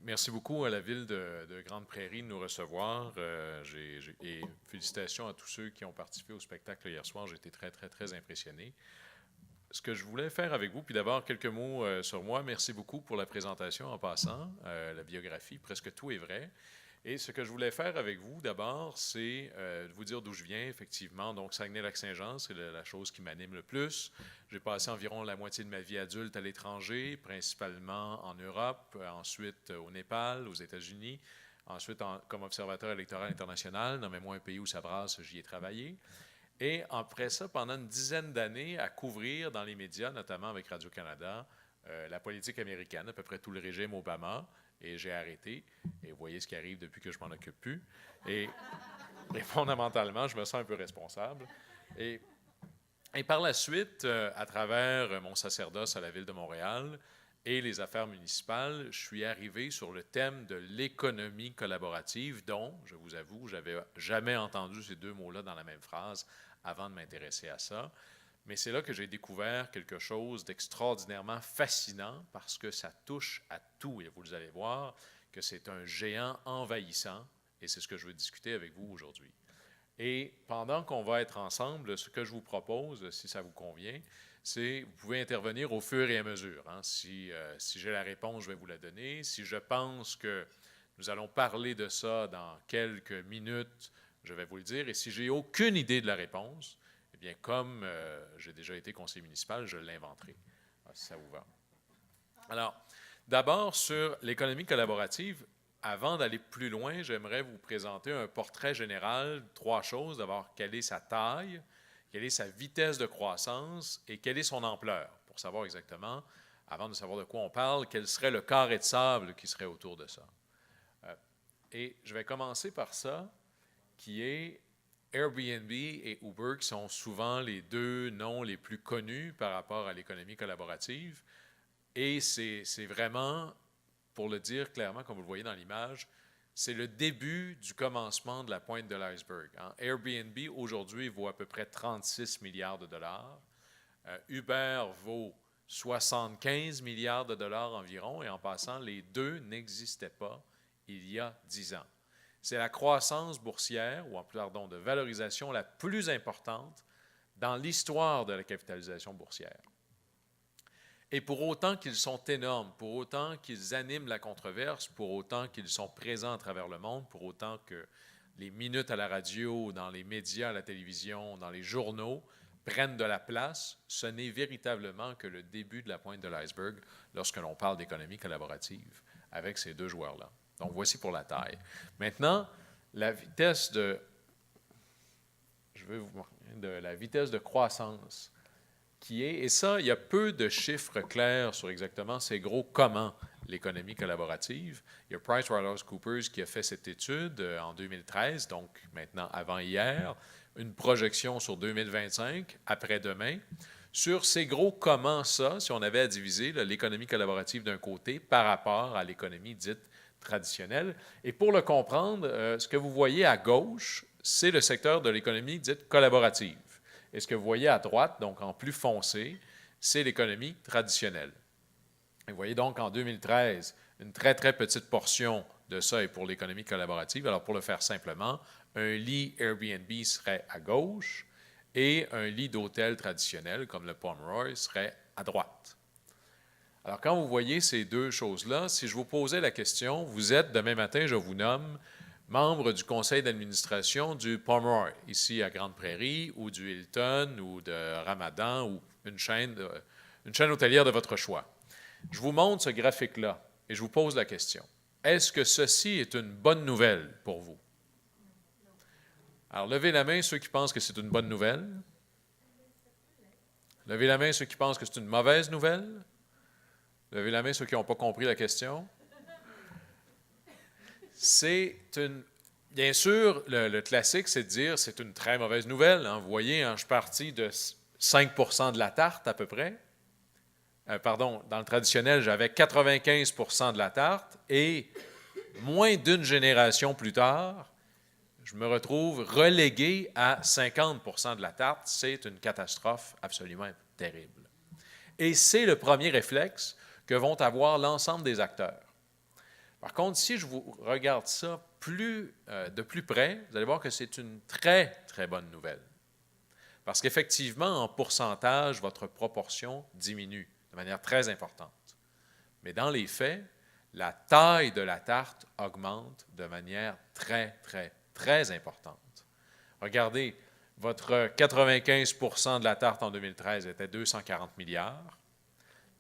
Merci beaucoup à la ville de Grande Prairie de nous recevoir. Et félicitations à tous ceux qui ont participé au spectacle hier soir. J'ai été très, très, très impressionné. Ce que je voulais faire avec vous, puis d'abord quelques mots sur moi. Merci beaucoup pour la présentation en passant, la biographie, presque tout est vrai. Et ce que je voulais faire avec vous, d'abord, c'est de vous dire d'où je viens, effectivement. Donc, Saguenay-Lac-Saint-Jean, c'est la chose qui m'anime le plus. J'ai passé environ la moitié de ma vie adulte à l'étranger, principalement en Europe, ensuite au Népal, aux États-Unis, ensuite comme observateur électoral international. Nommez-moi un pays où ça brasse, j'y ai travaillé. Et après ça, pendant une dizaine d'années, à couvrir dans les médias, notamment avec Radio-Canada, la politique américaine, à peu près tout le régime Obama, et j'ai arrêté. Et vous voyez ce qui arrive depuis que je m'en occupe plus. Et, et fondamentalement, je me sens un peu responsable. Et, et par la suite, à travers mon sacerdoce à la Ville de Montréal et les affaires municipales, je suis arrivé sur le thème de l'économie collaborative, dont, je vous avoue, j'avais jamais entendu ces deux mots-là dans la même phrase avant de m'intéresser à ça. Mais c'est là que j'ai découvert quelque chose d'extraordinairement fascinant parce que ça touche à tout. Et vous allez voir que c'est un géant envahissant et c'est ce que je veux discuter avec vous aujourd'hui. Et pendant qu'on va être ensemble, ce que je vous propose, si ça vous convient, c'est vous pouvez intervenir au fur et à mesure. Hein. Si j'ai la réponse, je vais vous la donner. Si je pense que nous allons parler de ça dans quelques minutes, je vais vous le dire. Et si j'ai aucune idée de la réponse, eh bien, comme j'ai déjà été conseiller municipal, je l'inventerai, si ça vous va. Alors, d'abord, sur l'économie collaborative, avant d'aller plus loin, j'aimerais vous présenter un portrait général, trois choses. D'abord, quelle est sa taille, quelle est sa vitesse de croissance et quelle est son ampleur, pour savoir exactement, avant de savoir de quoi on parle, quel serait le carré de sable qui serait autour de ça. Et je vais commencer par ça, qui est Airbnb et Uber, qui sont souvent les deux noms les plus connus par rapport à l'économie collaborative. Et c'est vraiment, pour le dire clairement, comme vous le voyez dans l'image, c'est le début du commencement de la pointe de l'iceberg. Hein. Airbnb, aujourd'hui, vaut à peu près 36 milliards de dollars. Uber vaut 75 milliards de dollars environ. Et en passant, les deux n'existaient pas il y a 10 ans. C'est la croissance boursière, ou pardon, de valorisation la plus importante dans l'histoire de la capitalisation boursière. Et pour autant qu'ils sont énormes, pour autant qu'ils animent la controverse, pour autant qu'ils sont présents à travers le monde, pour autant que les minutes à la radio, dans les médias, à la télévision, dans les journaux prennent de la place, ce n'est véritablement que le début de la pointe de l'iceberg lorsque l'on parle d'économie collaborative avec ces deux joueurs-là. Donc, voici pour la taille. Maintenant, la vitesse de, la vitesse de croissance qui est, et ça, il y a peu de chiffres clairs sur exactement c'est gros comment l'économie collaborative. Il y a PricewaterhouseCoopers qui a fait cette étude en 2013, donc maintenant avant hier, une projection sur 2025, après-demain, sur ces gros comment ça, si on avait à diviser l'économie collaborative d'un côté par rapport à l'économie dite traditionnelle. Et pour le comprendre, ce que vous voyez à gauche, c'est le secteur de l'économie dite collaborative. Et ce que vous voyez à droite, donc en plus foncé, c'est l'économie traditionnelle. Et vous voyez donc en 2013, une très, très petite portion de ça est pour l'économie collaborative. Alors, pour le faire simplement, un lit Airbnb serait à gauche et un lit d'hôtel traditionnel, comme le Pomeroy, serait à droite. Alors, quand vous voyez ces deux choses-là, si je vous posais la question, vous êtes, demain matin, je vous nomme membre du conseil d'administration du Pomeroy, ici à Grande Prairie, ou du Hilton, ou de Ramadan, ou une chaîne hôtelière de votre choix. Je vous montre ce graphique-là et je vous pose la question. Est-ce que ceci est une bonne nouvelle pour vous? Alors, levez la main ceux qui pensent que c'est une bonne nouvelle. Levez la main ceux qui pensent que c'est une mauvaise nouvelle. Levez la main ceux qui n'ont pas compris la question. C'est une... Bien sûr, le classique, c'est de dire c'est une très mauvaise nouvelle. Hein. Vous voyez, hein, je suis parti de 5 % de la tarte à peu près. Pardon, dans le traditionnel, j'avais 95 % de la tarte et moins d'une génération plus tard, je me retrouve relégué à 50 % de la tarte. C'est une catastrophe absolument terrible. Et c'est le premier réflexe que vont avoir l'ensemble des acteurs. Par contre, si je vous regarde ça de plus près, vous allez voir que c'est une très, très bonne nouvelle. Parce qu'effectivement, en pourcentage, votre proportion diminue de manière très importante. Mais dans les faits, la taille de la tarte augmente de manière très, très, très importante. Regardez, votre 95% de la tarte en 2013 était 240 milliards,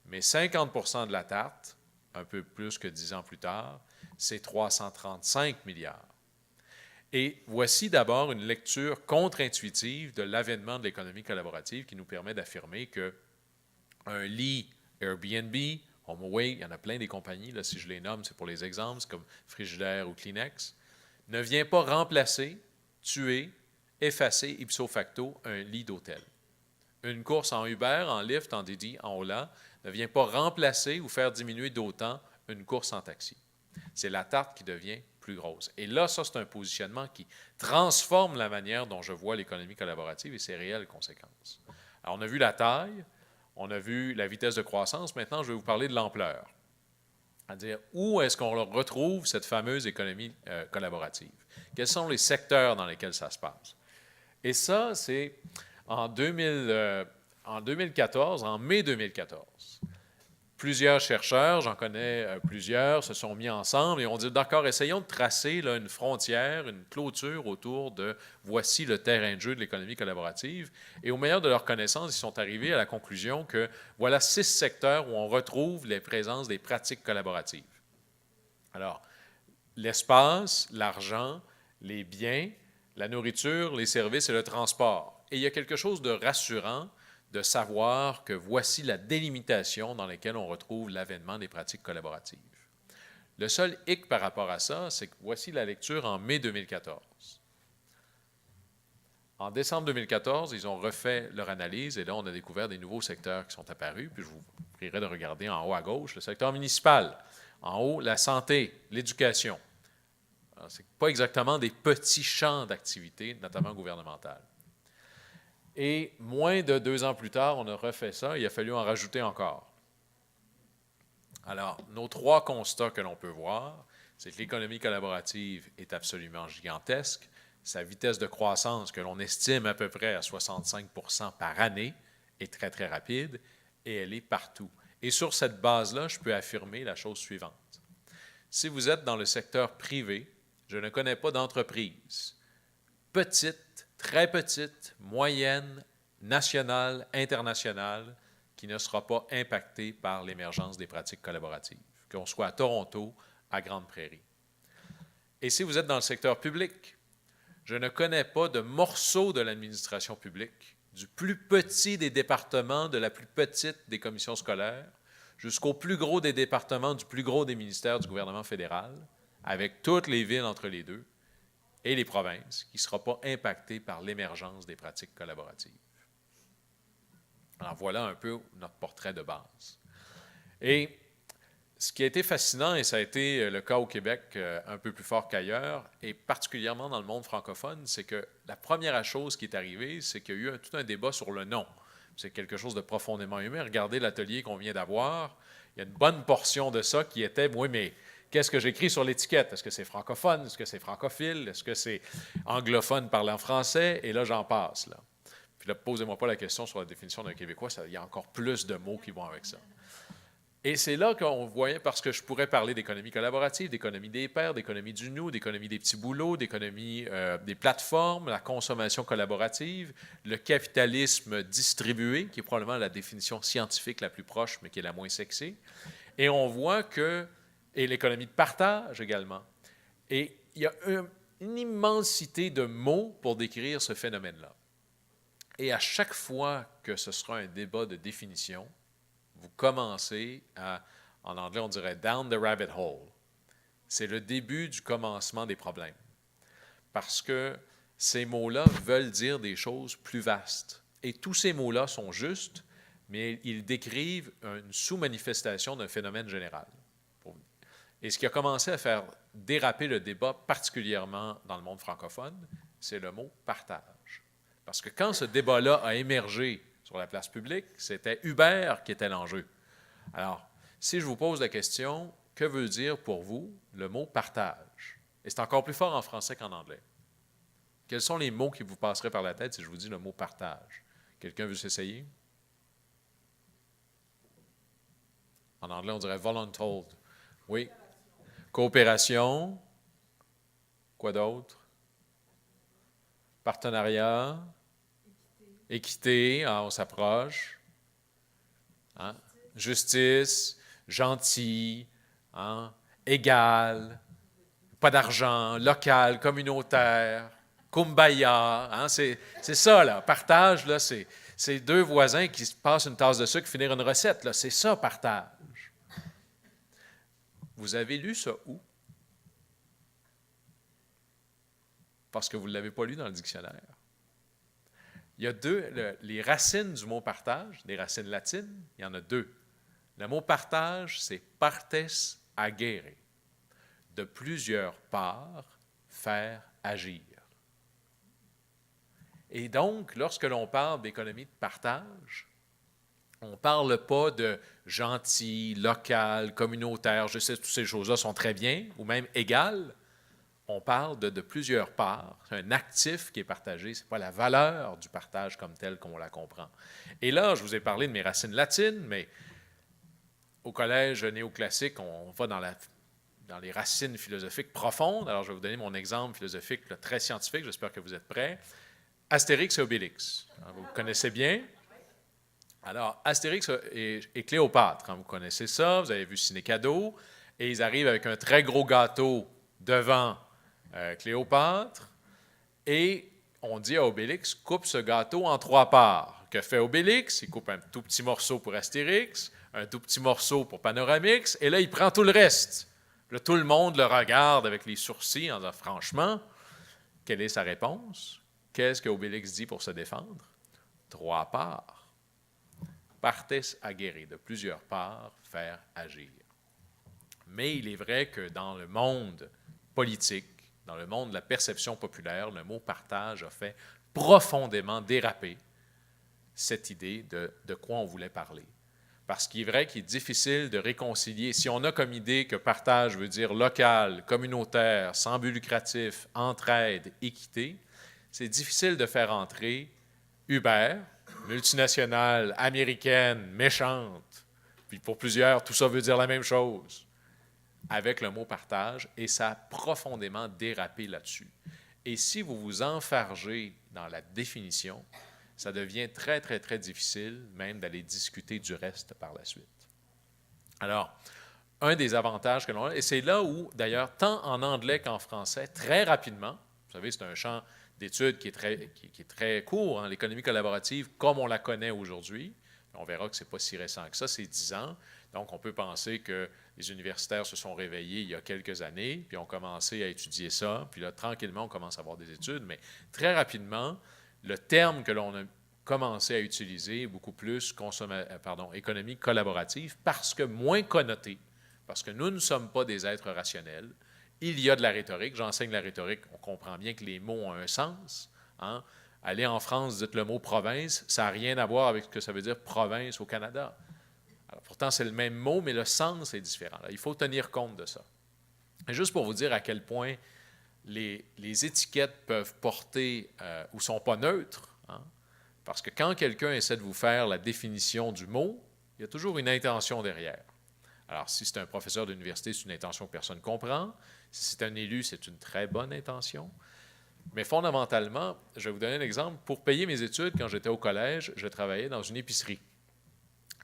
mais 50% de la tarte, un peu plus que 10 ans plus tard, c'est 335 milliards. Et voici d'abord une lecture contre-intuitive de l'avènement de l'économie collaborative qui nous permet d'affirmer qu'un lit Airbnb, HomeAway, il y en a plein des compagnies, là, si je les nomme, c'est pour les exemples, c'est comme Frigidaire ou Kleenex, ne vient pas remplacer, tuer, effacer ipso facto un lit d'hôtel. Une course en Uber, en Lyft, en Didi, en Ola, ne vient pas remplacer ou faire diminuer d'autant une course en taxi. C'est la tarte qui devient plus grosse. Et là, ça, c'est un positionnement qui transforme la manière dont je vois l'économie collaborative et ses réelles conséquences. Alors, on a vu la taille, on a vu la vitesse de croissance. Maintenant, je vais vous parler de l'ampleur. C'est-à-dire, où est-ce qu'on retrouve cette fameuse économie collaborative? Quels sont les secteurs dans lesquels ça se passe? Et ça, c'est en 2014, en mai 2014. Plusieurs chercheurs, j'en connais plusieurs, se sont mis ensemble et ont dit, d'accord, essayons de tracer là, une frontière, une clôture autour de voici le terrain de jeu de l'économie collaborative. Et au meilleur de leur connaissance, ils sont arrivés à la conclusion que voilà 6 secteurs où on retrouve les présences des pratiques collaboratives. Alors, l'espace, l'argent, les biens, la nourriture, les services et le transport. Et il y a quelque chose de rassurant de savoir que voici la délimitation dans laquelle on retrouve l'avènement des pratiques collaboratives. Le seul hic par rapport à ça, c'est que voici la lecture en mai 2014. En décembre 2014, ils ont refait leur analyse et là, on a découvert des nouveaux secteurs qui sont apparus. Puis je vous prierai de regarder en haut à gauche, le secteur municipal. En haut, la santé, l'éducation. Ce n'est pas exactement des petits champs d'activité, notamment gouvernementales. Et moins de 2 ans plus tard, on a refait ça. Il a fallu en rajouter encore. Alors, nos 3 constats que l'on peut voir, c'est que l'économie collaborative est absolument gigantesque. Sa vitesse de croissance, que l'on estime à peu près à 65% par année, est très, très rapide et elle est partout. Et sur cette base-là, je peux affirmer la chose suivante. Si vous êtes dans le secteur privé, je ne connais pas d'entreprise petite, très petite, moyenne, nationale, internationale, qui ne sera pas impactée par l'émergence des pratiques collaboratives, qu'on soit à Toronto, à Grande Prairie. Et si vous êtes dans le secteur public, je ne connais pas de morceau de l'administration publique, du plus petit des départements, de la plus petite des commissions scolaires, jusqu'au plus gros des départements, du plus gros des ministères du gouvernement fédéral, avec toutes les villes entre les deux, et les provinces, qui ne sera pas impactée par l'émergence des pratiques collaboratives. Alors voilà un peu notre portrait de base. Et ce qui a été fascinant, et ça a été le cas au Québec un peu plus fort qu'ailleurs, et particulièrement dans le monde francophone, c'est que la première chose qui est arrivée, c'est qu'il y a eu tout un débat sur le nom. C'est quelque chose de profondément humain. Regardez l'atelier qu'on vient d'avoir. Il y a une bonne portion de ça qui était, oui, mais qu'est-ce que j'écris sur l'étiquette? Est-ce que c'est francophone? Est-ce que c'est francophile? Est-ce que c'est anglophone parlant français? Et là, j'en passe. Là. Puis là, posez-moi pas la question sur la définition d'un Québécois. Il y a encore plus de mots qui vont avec ça. Et c'est là qu'on voyait, parce que je pourrais parler d'économie collaborative, d'économie des pairs, d'économie du nous, d'économie des petits boulots, d'économie des plateformes, la consommation collaborative, le capitalisme distribué, qui est probablement la définition scientifique la plus proche, mais qui est la moins sexy. Et on voit que et l'économie de partage également. Et il y a une immensité de mots pour décrire ce phénomène-là. Et à chaque fois que ce sera un débat de définition, vous commencez à, en anglais on dirait « down the rabbit hole ». C'est le début du commencement des problèmes. Parce que ces mots-là veulent dire des choses plus vastes. Et tous ces mots-là sont justes, mais ils décrivent une sous-manifestation d'un phénomène général. Et ce qui a commencé à faire déraper le débat, particulièrement dans le monde francophone, c'est le mot « partage ». Parce que quand ce débat-là a émergé sur la place publique, c'était Uber qui était l'enjeu. Alors, si je vous pose la question, que veut dire pour vous le mot partage? Et c'est encore plus fort en français qu'en anglais. Quels sont les mots qui vous passeraient par la tête si je vous dis le mot partage? Quelqu'un veut s'essayer? En anglais, on dirait voluntold. Oui. Coopération. Quoi d'autre? Partenariat. Équité. Ah, on s'approche. Hein? Justice. Gentil. Hein? Égal. Pas d'argent. Local. Communautaire. Kumbaya. Hein? C'est ça, là. Partage, là, c'est deux voisins qui se passent une tasse de sucre finir une recette. C'est ça, partage. Vous avez lu ça où? Parce que vous ne l'avez pas lu dans le dictionnaire. Il y a les racines du mot partage, les racines latines, il y en a deux. Le mot partage, c'est partes agere, de plusieurs parts, faire agir. Et donc, lorsque l'on parle d'économie de partage, on ne parle pas de gentil, local, communautaire, je sais, toutes ces choses-là sont très bien, ou même égales. On parle de plusieurs parts. C'est un actif qui est partagé, ce n'est pas la valeur du partage comme telle qu'on la comprend. Et là, je vous ai parlé de mes racines latines, mais au collège néoclassique, on va dans les racines philosophiques profondes. Alors, je vais vous donner mon exemple philosophique là, très scientifique, j'espère que vous êtes prêts. Astérix et Obélix. Vous connaissez bien? Alors, Astérix et Cléopâtre, vous connaissez ça, vous avez vu Ciné-Cadeau, et ils arrivent avec un très gros gâteau devant Cléopâtre, et on dit à Obélix, coupe ce gâteau en 3 parts. Que fait Obélix? Il coupe un tout petit morceau pour Astérix, un tout petit morceau pour Panoramix, et là, il prend tout le reste. Là, tout le monde le regarde avec les sourcils en disant, franchement, quelle est sa réponse? Qu'est-ce qu'Obélix dit pour se défendre? 3 parts. Partes agere, de plusieurs parts, faire agir. Mais il est vrai que dans le monde politique, dans le monde de la perception populaire, le mot partage a fait profondément déraper cette idée de quoi on voulait parler. Parce qu'il est vrai qu'il est difficile de réconcilier. Si on a comme idée que partage veut dire local, communautaire, sans but lucratif, entraide, équité, c'est difficile de faire entrer Uber, multinationale, américaine, méchante, puis pour plusieurs, tout ça veut dire la même chose, avec le mot partage, et ça a profondément dérapé là-dessus. Et si vous vous enfargez dans la définition, ça devient très, très, très difficile même d'aller discuter du reste par la suite. Alors, un des avantages que l'on a, et c'est là où, d'ailleurs, tant en anglais qu'en français, très rapidement, vous savez, c'est un champ d'études qui est très court, hein, l'économie collaborative comme on la connaît aujourd'hui. On verra que ce n'est pas si récent que ça, c'est 10 ans. Donc, on peut penser que les universitaires se sont réveillés il y a quelques années, puis ont commencé à étudier ça, puis là, tranquillement, on commence à avoir des études, mais très rapidement, le terme que l'on a commencé à utiliser est beaucoup plus économie collaborative, parce que moins connoté, parce que nous ne sommes pas des êtres rationnels. Il y a de la rhétorique. J'enseigne la rhétorique. On comprend bien que les mots ont un sens. Hein? Allez en France, dites le mot province, ça n'a rien à voir avec ce que ça veut dire province au Canada. Alors, pourtant, c'est le même mot, mais le sens est différent. Là, il faut tenir compte de ça. Et juste pour vous dire à quel point les étiquettes peuvent porter ou ne sont pas neutres, hein? Parce que quand quelqu'un essaie de vous faire la définition du mot, il y a toujours une intention derrière. Alors, si c'est un professeur d'université, c'est une intention que personne ne comprend. Si c'est un élu, c'est une très bonne intention. Mais fondamentalement, je vais vous donner un exemple. Pour payer mes études, quand j'étais au collège, je travaillais dans une épicerie.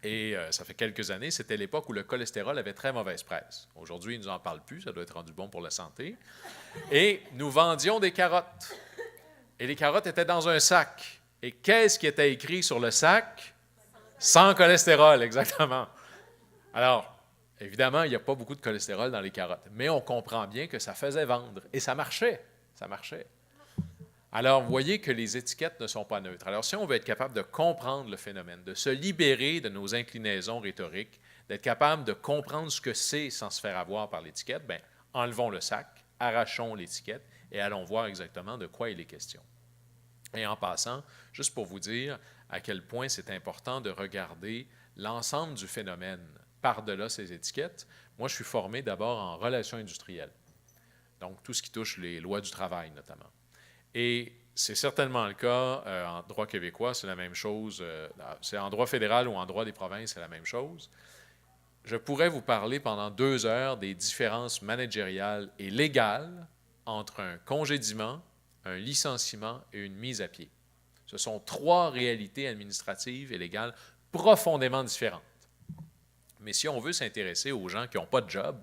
Et ça fait quelques années, c'était l'époque où le cholestérol avait très mauvaise presse. Aujourd'hui, ils ne nous en parlent plus, ça doit être rendu bon pour la santé. Et nous vendions des carottes. Et les carottes étaient dans un sac. Et qu'est-ce qui était écrit sur le sac? Sans cholestérol, exactement. Alors, évidemment, il n'y a pas beaucoup de cholestérol dans les carottes, mais on comprend bien que ça faisait vendre. Et ça marchait. Ça marchait. Alors, vous voyez que les étiquettes ne sont pas neutres. Alors, si on veut être capable de comprendre le phénomène, de se libérer de nos inclinaisons rhétoriques, d'être capable de comprendre ce que c'est sans se faire avoir par l'étiquette, bien, enlevons le sac, arrachons l'étiquette et allons voir exactement de quoi il est question. Et en passant, juste pour vous dire à quel point c'est important de regarder l'ensemble du phénomène par-delà ces étiquettes. Moi, je suis formé d'abord en relations industrielles, donc tout ce qui touche les lois du travail notamment. Et c'est certainement le cas en droit québécois, c'est la même chose. C'est en droit fédéral ou en droit des provinces, c'est la même chose. Je pourrais vous parler pendant 2 heures des différences managériales et légales entre un congédiement, un licenciement et une mise à pied. Ce sont 3 réalités administratives et légales profondément différentes. Mais si on veut s'intéresser aux gens qui n'ont pas de job,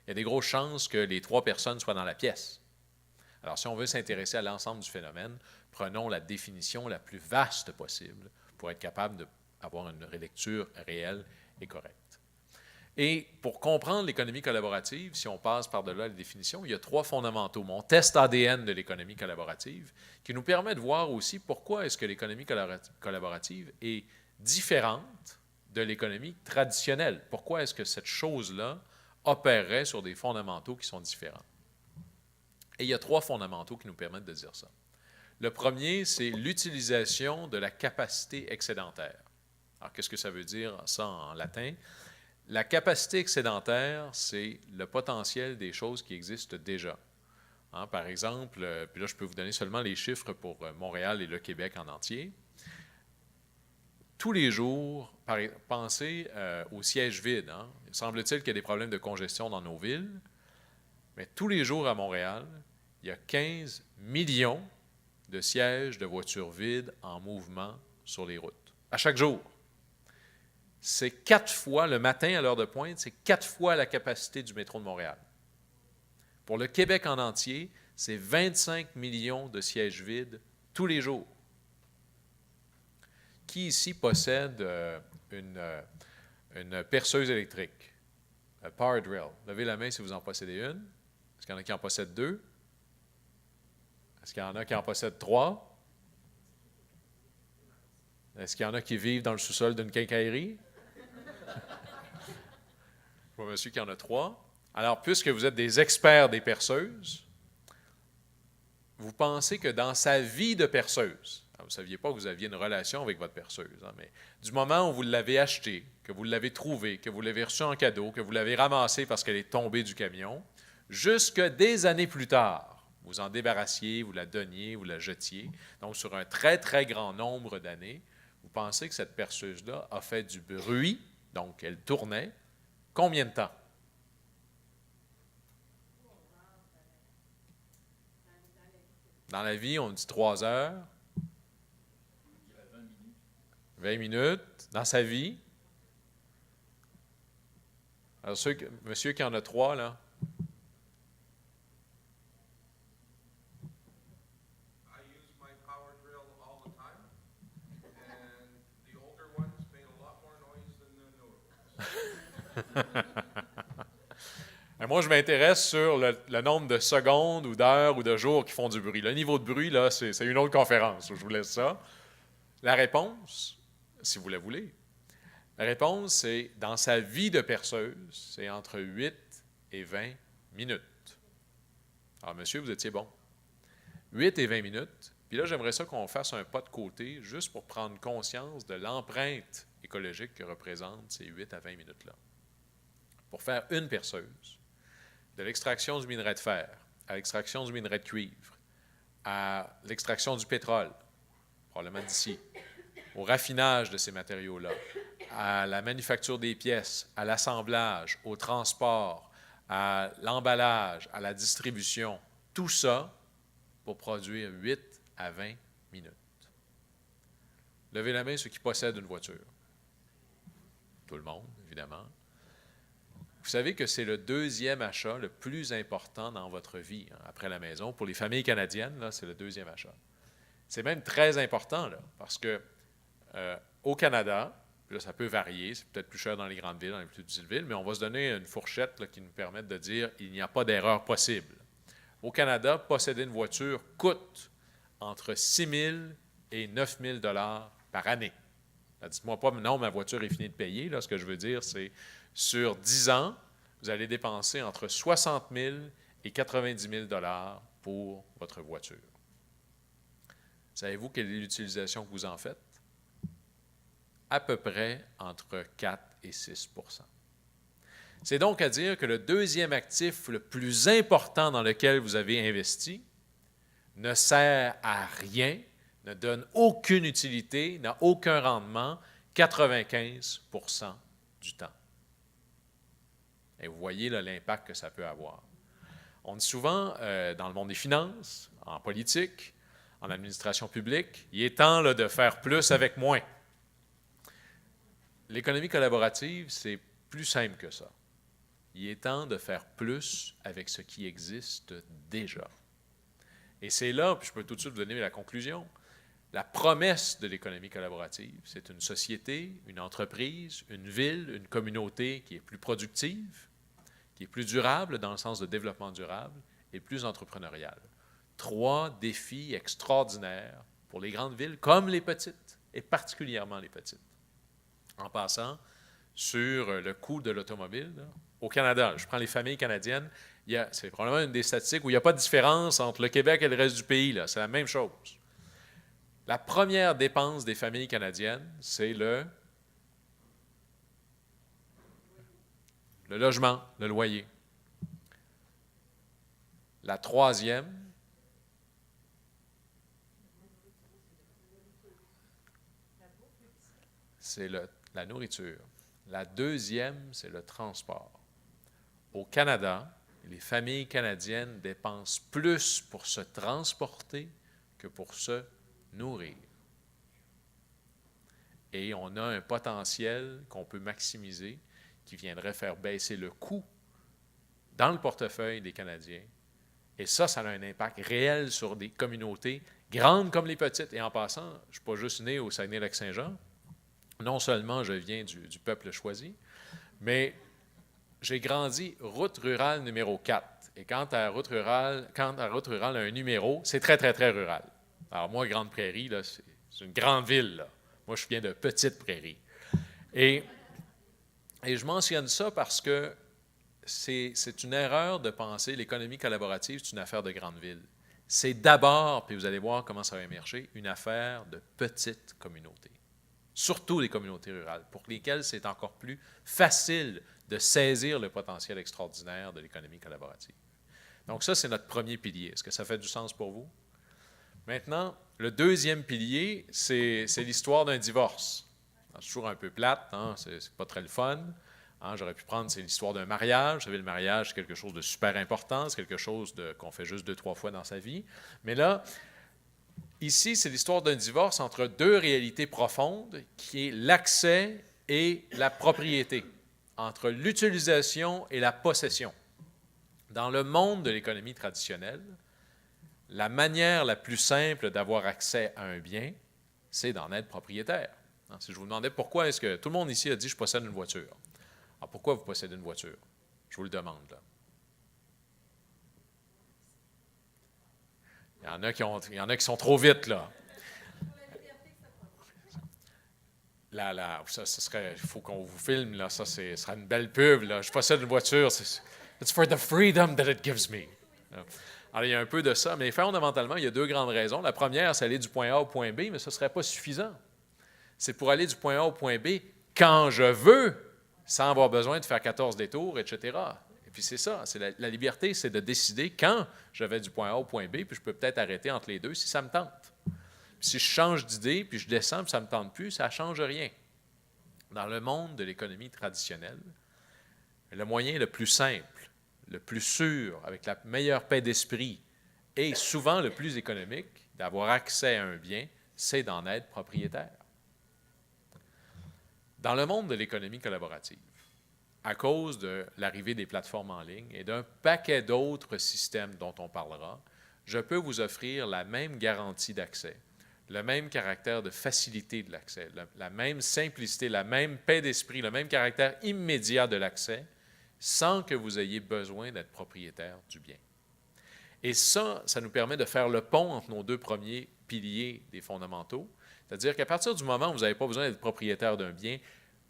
il y a des grosses chances que les 3 personnes soient dans la pièce. Alors, si on veut s'intéresser à l'ensemble du phénomène, prenons la définition la plus vaste possible pour être capable d'avoir une relecture réelle et correcte. Et pour comprendre l'économie collaborative, si on passe par-delà la définition, il y a 3 fondamentaux. Mon test ADN de l'économie collaborative qui nous permet de voir aussi pourquoi est-ce que l'économie collaborative est différente de l'économie traditionnelle. Pourquoi est-ce que cette chose-là opérerait sur des fondamentaux qui sont différents? Et il y a 3 fondamentaux qui nous permettent de dire ça. Le premier, c'est l'utilisation de la capacité excédentaire. Alors, qu'est-ce que ça veut dire, ça, en latin? La capacité excédentaire, c'est le potentiel des choses qui existent déjà. Hein, par exemple, puis là, je peux vous donner seulement les chiffres pour Montréal et le Québec en entier. Tous les jours, pensez aux sièges vides. Hein. Il semble-t-il qu'il y a des problèmes de congestion dans nos villes, mais tous les jours à Montréal, il y a 15 millions de sièges de voitures vides en mouvement sur les routes. À chaque jour. C'est 4 fois, le matin à l'heure de pointe, c'est 4 fois la capacité du métro de Montréal. Pour le Québec en entier, c'est 25 millions de sièges vides tous les jours. Qui ici possède une perceuse électrique? Un power drill. Levez la main si vous en possédez une. Est-ce qu'il y en a qui en possèdent 2? Est-ce qu'il y en a qui en possèdent 3? Est-ce qu'il y en a qui vivent dans le sous-sol d'une quincaillerie? Je vois monsieur qui en a 3. Alors, puisque vous êtes des experts des perceuses, vous pensez que dans sa vie de perceuse, vous ne saviez pas que vous aviez une relation avec votre perceuse, hein, mais du moment où vous l'avez achetée, que vous l'avez trouvée, que vous l'avez reçue en cadeau, que vous l'avez ramassée parce qu'elle est tombée du camion, jusque des années plus tard, vous en débarrassiez, vous la donniez, vous la jetiez. Donc, sur un très, très grand nombre d'années, vous pensez que cette perceuse-là a fait du bruit, donc elle tournait. Combien de temps? Dans la vie, on dit 3 heures. 20 minutes. Dans sa vie. Alors, monsieur qui en a 3, là. Moi, je m'intéresse sur le nombre de secondes ou d'heures ou de jours qui font du bruit. Le niveau de bruit, là, c'est une autre conférence. Je vous laisse ça. La réponse, si vous la voulez, la réponse, c'est dans sa vie de perceuse, c'est entre 8 et 20 minutes. Alors, monsieur, vous étiez bon. 8 et 20 minutes. Puis là, j'aimerais ça qu'on fasse un pas de côté juste pour prendre conscience de l'empreinte écologique que représentent ces 8 à 20 minutes-là. Pour faire une perceuse, de l'extraction du minerai de fer, à l'extraction du minerai de cuivre, à l'extraction du pétrole, probablement d'ici, au raffinage de ces matériaux-là, à la manufacture des pièces, à l'assemblage, au transport, à l'emballage, à la distribution, tout ça pour produire 8 à 20 minutes. Levez la main ceux qui possèdent une voiture. Tout le monde, évidemment. Vous savez que c'est le 2e achat le plus important dans votre vie, hein, après la maison. Pour les familles canadiennes, là, c'est le 2e achat. C'est même très important, là, parce que au Canada, puis là, ça peut varier, c'est peut-être plus cher dans les grandes villes, dans les plus petites villes, mais on va se donner une fourchette là, qui nous permette de dire qu'il n'y a pas d'erreur possible. Au Canada, posséder une voiture coûte entre 6 000 et 9 000 $ par année. Dites-moi pas, non, ma voiture est finie de payer. Là, ce que je veux dire, c'est sur 10 ans, vous allez dépenser entre 60 000 et 90 000 $ pour votre voiture. Savez-vous quelle est l'utilisation que vous en faites? À peu près entre 4 et 6 %. C'est donc à dire que le deuxième actif le plus important dans lequel vous avez investi ne sert à rien, ne donne aucune utilité, n'a aucun rendement 95% du temps. Et vous voyez l'impact que ça peut avoir. On dit souvent, dans le monde des finances, en politique, en administration publique, il est temps là, de faire plus avec moins. L'économie collaborative, c'est plus simple que ça. Il est temps de faire plus avec ce qui existe déjà. Et c'est là, puis je peux tout de suite vous donner la conclusion, la promesse de l'économie collaborative, c'est une société, une entreprise, une ville, une communauté qui est plus productive, qui est plus durable dans le sens de développement durable et plus entrepreneuriale. 3 défis extraordinaires pour les grandes villes comme les petites, et particulièrement les petites. En passant sur le coût de l'automobile, au Canada, je prends les familles canadiennes, c'est probablement une des statistiques où il n'y a pas de différence entre le Québec et le reste du pays, c'est la même chose. La première dépense des familles canadiennes, c'est le logement, le loyer. La troisième, c'est la nourriture. La deuxième, c'est le transport. Au Canada, les familles canadiennes dépensent plus pour se transporter que pour se nourrir. Et on a un potentiel qu'on peut maximiser qui viendrait faire baisser le coût dans le portefeuille des Canadiens. Et ça a un impact réel sur des communautés grandes comme les petites. Et en passant, je ne suis pas juste né au Saguenay-Lac-Saint-Jean. Non seulement je viens du peuple choisi, mais j'ai grandi route rurale numéro 4. Et quand la route rurale a un numéro, c'est très, très, très rural. Alors moi, Grande Prairie, là, c'est une grande ville. Là. Moi, je viens de Petite Prairie. Et je mentionne ça parce que c'est une erreur de penser l'économie collaborative, c'est une affaire de grande ville. C'est d'abord, puis vous allez voir comment ça va émerger, une affaire de petites communautés. Surtout les communautés rurales, pour lesquelles c'est encore plus facile de saisir le potentiel extraordinaire de l'économie collaborative. Donc ça, c'est notre premier pilier. Est-ce que ça fait du sens pour vous? Maintenant, le deuxième pilier, c'est l'histoire d'un divorce. C'est toujours un peu plate, hein? C'est pas très le fun. Hein? J'aurais pu prendre, c'est l'histoire d'un mariage. Vous savez, le mariage, c'est quelque chose de super important, c'est quelque chose qu'on fait juste 2-3 fois dans sa vie. Mais là, ici, c'est l'histoire d'un divorce entre deux réalités profondes, qui est l'accès et la propriété, entre l'utilisation et la possession. Dans le monde de l'économie traditionnelle, la manière la plus simple d'avoir accès à un bien, c'est d'en être propriétaire. Si je vous demandais pourquoi est-ce que tout le monde ici a dit « je possède une voiture ». Alors pourquoi vous possédez une voiture? Je vous le demande. Là. Il y en a qui sont trop vite, là. Ça serait, il faut qu'on vous filme, là. Ça serait une belle pub, là. Je possède une voiture. It's for the freedom that it gives me. Alors, il y a un peu de ça, mais fondamentalement, il y a 2 grandes raisons. La première, c'est aller du point A au point B, mais ce ne serait pas suffisant. C'est pour aller du point A au point B quand je veux, sans avoir besoin de faire 14 détours, etc. Et puis c'est ça, la liberté, c'est de décider quand je vais du point A au point B, puis je peux peut-être arrêter entre les deux si ça me tente. Puis si je change d'idée, puis je descends, puis ça ne me tente plus, ça ne change rien. Dans le monde de l'économie traditionnelle, le moyen le plus simple, le plus sûr, avec la meilleure paix d'esprit et souvent le plus économique d'avoir accès à un bien, c'est d'en être propriétaire. Dans le monde de l'économie collaborative, à cause de l'arrivée des plateformes en ligne et d'un paquet d'autres systèmes dont on parlera, je peux vous offrir la même garantie d'accès, le même caractère de facilité de l'accès, la même simplicité, la même paix d'esprit, le même caractère immédiat de l'accès, sans que vous ayez besoin d'être propriétaire du bien. Et ça nous permet de faire le pont entre nos 2 premiers piliers des fondamentaux, c'est-à-dire qu'à partir du moment où vous n'avez pas besoin d'être propriétaire d'un bien,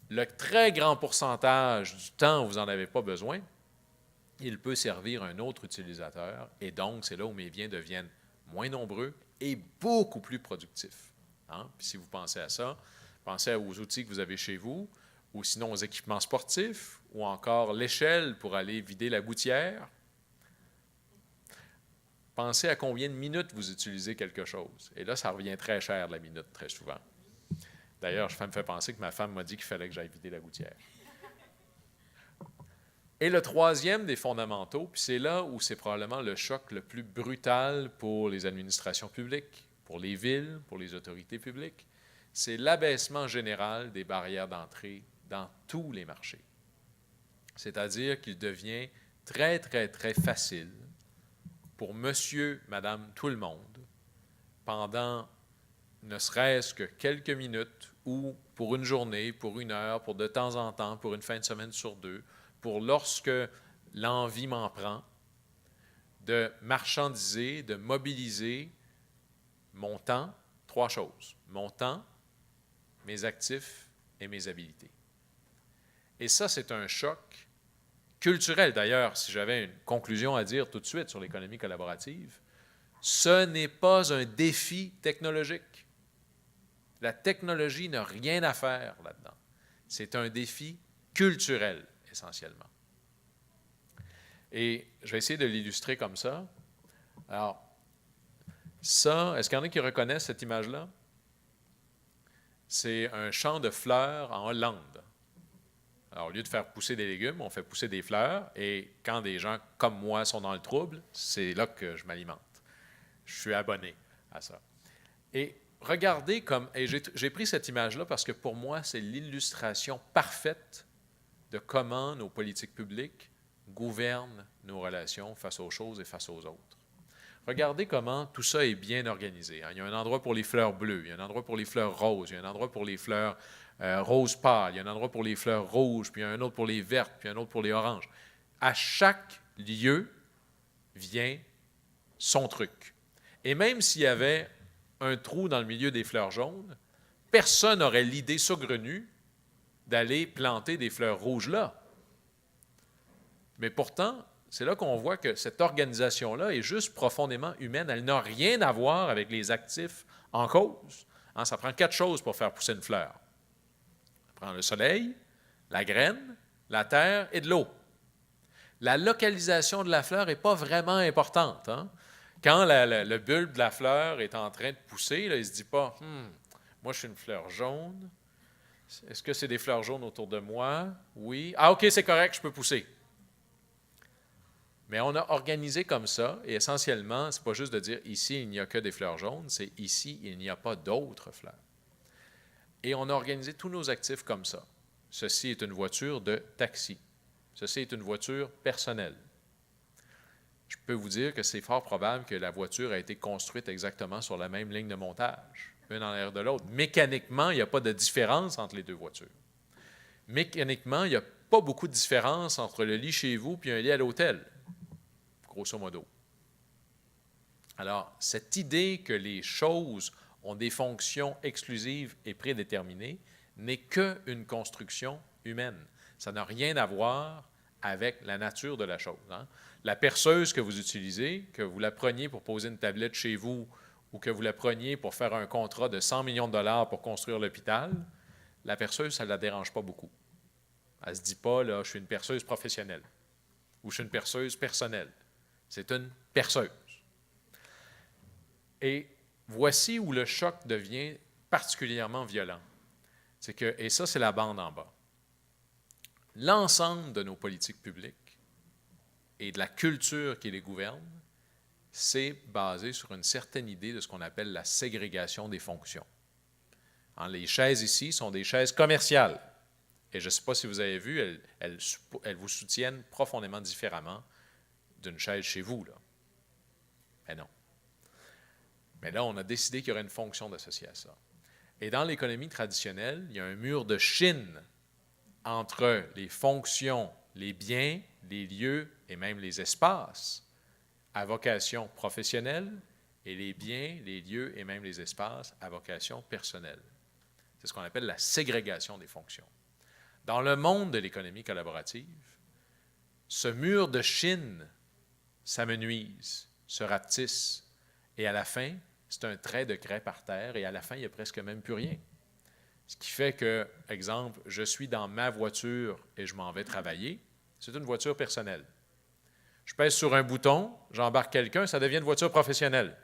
le très grand pourcentage du temps où vous n'en avez pas besoin, il peut servir un autre utilisateur, et donc c'est là où mes biens deviennent moins nombreux et beaucoup plus productifs. Hein? Puis si vous pensez à ça, pensez aux outils que vous avez chez vous, ou sinon aux équipements sportifs, ou encore l'échelle pour aller vider la gouttière. Pensez à combien de minutes vous utilisez quelque chose. Et là, ça revient très cher, la minute, très souvent. D'ailleurs, ça me fait penser que ma femme m'a dit qu'il fallait que j'aille vider la gouttière. Et le troisième des fondamentaux, puis c'est là où c'est probablement le choc le plus brutal pour les administrations publiques, pour les villes, pour les autorités publiques, c'est l'abaissement général des barrières d'entrée dans tous les marchés. C'est-à-dire qu'il devient très, très, très facile pour monsieur, madame, tout le monde, pendant ne serait-ce que quelques minutes ou pour une journée, pour une heure, pour de temps en temps, pour une fin de semaine sur deux, pour lorsque l'envie m'en prend, de marchandiser, de mobiliser mon temps, trois choses. Mon temps, mes actifs et mes habilités. Et ça, c'est un choc culturel. D'ailleurs, si j'avais une conclusion à dire tout de suite sur l'économie collaborative, ce n'est pas un défi technologique. La technologie n'a rien à faire là-dedans. C'est un défi culturel, essentiellement. Et je vais essayer de l'illustrer comme ça. Alors, ça, est-ce qu'il y en a qui reconnaissent cette image-là? C'est un champ de fleurs en Hollande. Alors, au lieu de faire pousser des légumes, on fait pousser des fleurs. Et quand des gens comme moi sont dans le trouble, c'est là que je m'alimente. Je suis abonné à ça. Et regardez comme... Et j'ai pris cette image-là parce que pour moi, c'est l'illustration parfaite de comment nos politiques publiques gouvernent nos relations face aux choses et face aux autres. Regardez comment tout ça est bien organisé. Il y a un endroit pour les fleurs bleues, il y a un endroit pour les fleurs roses, il y a un endroit pour les fleurs roses pâles, il y a un endroit pour les fleurs rouges, puis il y a un autre pour les vertes, puis un autre pour les oranges. À chaque lieu vient son truc. Et même s'il y avait un trou dans le milieu des fleurs jaunes, personne n'aurait l'idée saugrenue d'aller planter des fleurs rouges là. Mais pourtant, c'est là qu'on voit que cette organisation-là est juste profondément humaine. Elle n'a rien à voir avec les actifs en cause. Ça prend 4 choses pour faire pousser une fleur. Ça prend le soleil, la graine, la terre et de l'eau. La localisation de la fleur n'est pas vraiment importante. Quand le bulbe de la fleur est en train de pousser, là, il ne se dit pas « moi, je suis une fleur jaune. Est-ce que c'est des fleurs jaunes autour de moi? Oui. Ah, OK, c'est correct, je peux pousser. » Mais on a organisé comme ça, et essentiellement, ce n'est pas juste de dire « ici, il n'y a que des fleurs jaunes », c'est « ici, il n'y a pas d'autres fleurs ». Et on a organisé tous nos actifs comme ça. Ceci est une voiture de taxi. Ceci est une voiture personnelle. Je peux vous dire que c'est fort probable que la voiture a été construite exactement sur la même ligne de montage, une en l'air de l'autre. Mécaniquement, il n'y a pas de différence entre les deux voitures. Mécaniquement, il n'y a pas beaucoup de différence entre le lit chez vous et un lit à l'hôtel, grosso modo. Alors, cette idée que les choses ont des fonctions exclusives et prédéterminées n'est qu'une construction humaine. Ça n'a rien à voir avec la nature de la chose. La perceuse que vous utilisez, que vous la preniez pour poser une tablette chez vous ou que vous la preniez pour faire un contrat de 100 millions de dollars pour construire l'hôpital, la perceuse, ça ne la dérange pas beaucoup. Elle ne se dit pas, là, je suis une perceuse professionnelle ou je suis une perceuse personnelle. C'est une perceuse. Et voici où le choc devient particulièrement violent. C'est que, et ça, c'est la bande en bas. L'ensemble de nos politiques publiques et de la culture qui les gouverne, c'est basé sur une certaine idée de ce qu'on appelle la ségrégation des fonctions. Les chaises ici sont des chaises commerciales. Et je ne sais pas si vous avez vu, elles vous soutiennent profondément différemment d'une chaise chez vous, là. Mais non. Mais là, on a décidé qu'il y aurait une fonction associée à ça. Et dans l'économie traditionnelle, il y a un mur de Chine entre les fonctions, les biens, les lieux et même les espaces à vocation professionnelle et les biens, les lieux et même les espaces à vocation personnelle. C'est ce qu'on appelle la ségrégation des fonctions. Dans le monde de l'économie collaborative, ce mur de Chine s'amenuise, se rapetisse, et à la fin, c'est un trait de craie par terre, et à la fin, il n'y a presque même plus rien. Ce qui fait que, exemple, je suis dans ma voiture et je m'en vais travailler, c'est une voiture personnelle. Je pèse sur un bouton, j'embarque quelqu'un, ça devient une voiture professionnelle.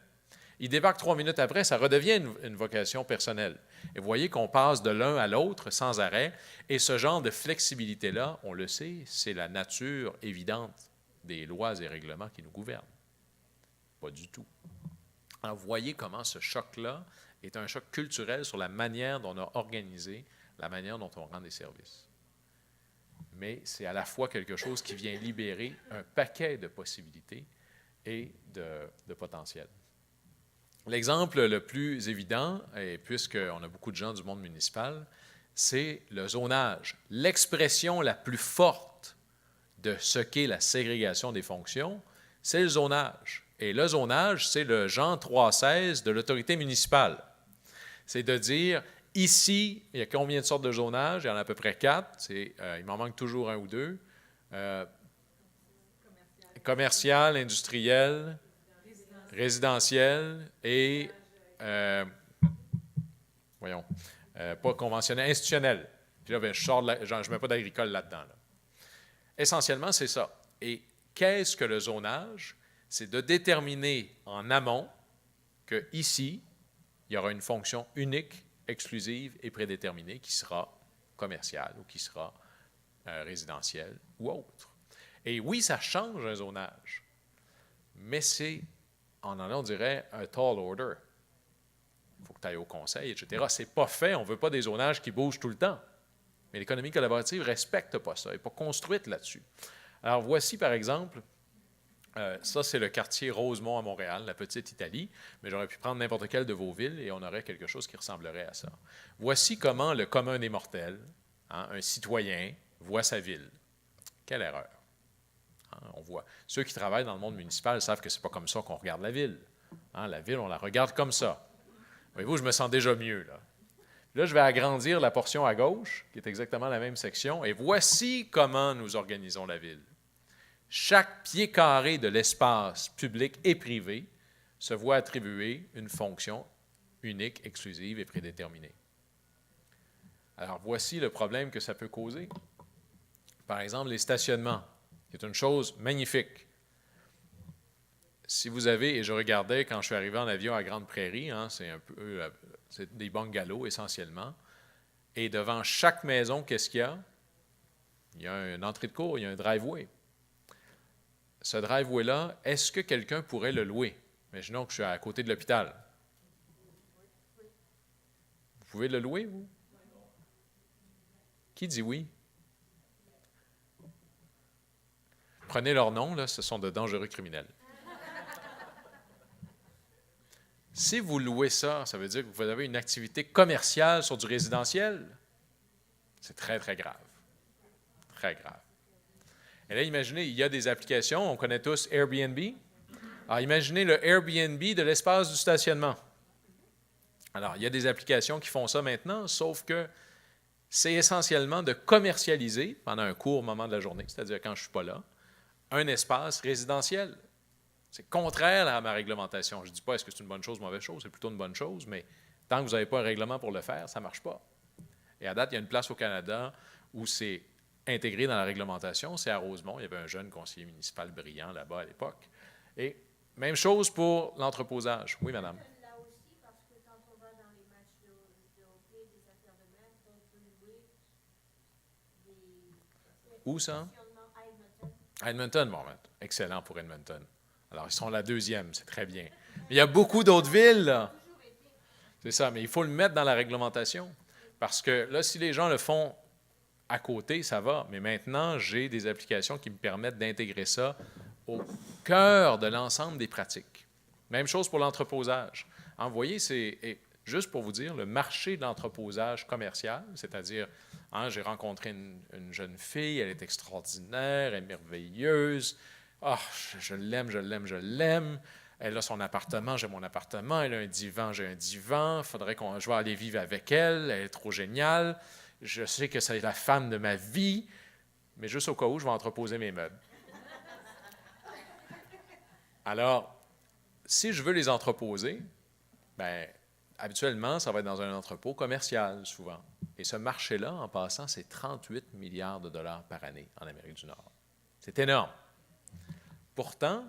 Il débarque 3 minutes après, ça redevient une vocation personnelle. Et vous voyez qu'on passe de l'un à l'autre sans arrêt. Et ce genre de flexibilité-là, on le sait, c'est la nature évidente des lois et règlements qui nous gouvernent. Pas du tout. Alors, vous voyez comment ce choc-là est un choc culturel sur la manière dont on a organisé, la manière dont on rend des services. Mais c'est à la fois quelque chose qui vient libérer un paquet de possibilités et de potentiel. L'exemple le plus évident, et puisqu'on a beaucoup de gens du monde municipal, c'est le zonage. L'expression la plus forte de ce qu'est la ségrégation des fonctions, c'est le zonage. Et le zonage, c'est le Jean 3,16 de l'autorité municipale. C'est de dire, ici, il y a combien de sortes de zonage? Il y en a à peu près 4. Il m'en manque toujours un ou deux. Commercial, industriel, résidentiel et, pas conventionnel, institutionnel. Puis là, je ne mets pas d'agricole là-dedans. Là. Essentiellement, c'est ça. Et qu'est-ce que le zonage? C'est de déterminer en amont qu'ici, il y aura une fonction unique, exclusive et prédéterminée qui sera commerciale ou qui sera résidentielle ou autre. Et oui, ça change un zonage, mais c'est, en anglais, on dirait un tall order. Il faut que tu ailles au conseil, etc. Ce n'est pas fait, on ne veut pas des zonages qui bougent tout le temps. Mais l'économie collaborative ne respecte pas ça, elle n'est pas construite là-dessus. Alors voici, par exemple, ça c'est le quartier Rosemont à Montréal, la petite Italie, mais j'aurais pu prendre n'importe quelle de vos villes et on aurait quelque chose qui ressemblerait à ça. Voici comment le commun des mortels, un citoyen, voit sa ville. Quelle erreur! On voit. Ceux qui travaillent dans le monde municipal savent que ce n'est pas comme ça qu'on regarde la ville. La ville, on la regarde comme ça. Voyez-vous, je me sens déjà mieux. Là, je vais agrandir la portion à gauche, qui est exactement la même section, et voici comment nous organisons la ville. Chaque pied carré de l'espace public et privé se voit attribuer une fonction unique, exclusive et prédéterminée. Alors, voici le problème que ça peut causer. Par exemple, les stationnements, qui est une chose magnifique. Si vous avez, et je regardais quand je suis arrivé en avion à Grande Prairie, c'est des bungalows essentiellement, et devant chaque maison, qu'est-ce qu'il y a? Il y a une entrée de cour, il y a un driveway. Ce driveway-là, est-ce que quelqu'un pourrait le louer? Imaginons que je suis à côté de l'hôpital. Vous pouvez le louer, vous? Qui dit oui? Prenez leur nom, là, ce sont de dangereux criminels. Si vous louez ça, ça veut dire que vous avez une activité commerciale sur du résidentiel. C'est très, très grave. Très grave. Et là, imaginez, il y a des applications, on connaît tous Airbnb. Alors, imaginez le Airbnb de l'espace du stationnement. Alors, il y a des applications qui font ça maintenant, sauf que c'est essentiellement de commercialiser pendant un court moment de la journée, c'est-à-dire quand je ne suis pas là, un espace résidentiel. C'est contraire à ma réglementation. Je ne dis pas est-ce que c'est une bonne chose ou une mauvaise chose, c'est plutôt une bonne chose, mais tant que vous n'avez pas un règlement pour le faire, ça ne marche pas. Et à date, il y a une place au Canada où c'est intégré dans la réglementation, c'est à Rosemont. Il y avait un jeune conseiller municipal brillant là-bas à l'époque. Et même chose pour l'entreposage. Oui, madame. Là aussi, parce que quand on va dans les matchs de hockey, des affaires de même, on peut louer des Où ça? stationnements à Edmonton. À Edmonton, bon, excellent pour Edmonton. Alors, ils sont la deuxième, c'est très bien. Mais il y a beaucoup d'autres villes, là. C'est ça, mais il faut le mettre dans la réglementation. Parce que là, si les gens le font à côté, ça va. Mais maintenant, j'ai des applications qui me permettent d'intégrer ça au cœur de l'ensemble des pratiques. Même chose pour l'entreposage. Vous voyez, c'est juste pour vous dire, le marché de l'entreposage commercial, c'est-à-dire, j'ai rencontré une jeune fille, elle est extraordinaire, elle est merveilleuse. Je l'aime, je l'aime, je l'aime. Elle a son appartement, j'ai mon appartement. Elle a un divan, j'ai un divan. Je vais aller vivre avec elle. Elle est trop géniale. Je sais que c'est la femme de ma vie, mais juste au cas où, je vais entreposer mes meubles. Alors, si je veux les entreposer, bien, habituellement, ça va être dans un entrepôt commercial, souvent. Et ce marché-là, en passant, c'est 38 milliards de dollars par année en Amérique du Nord. C'est énorme. Pourtant,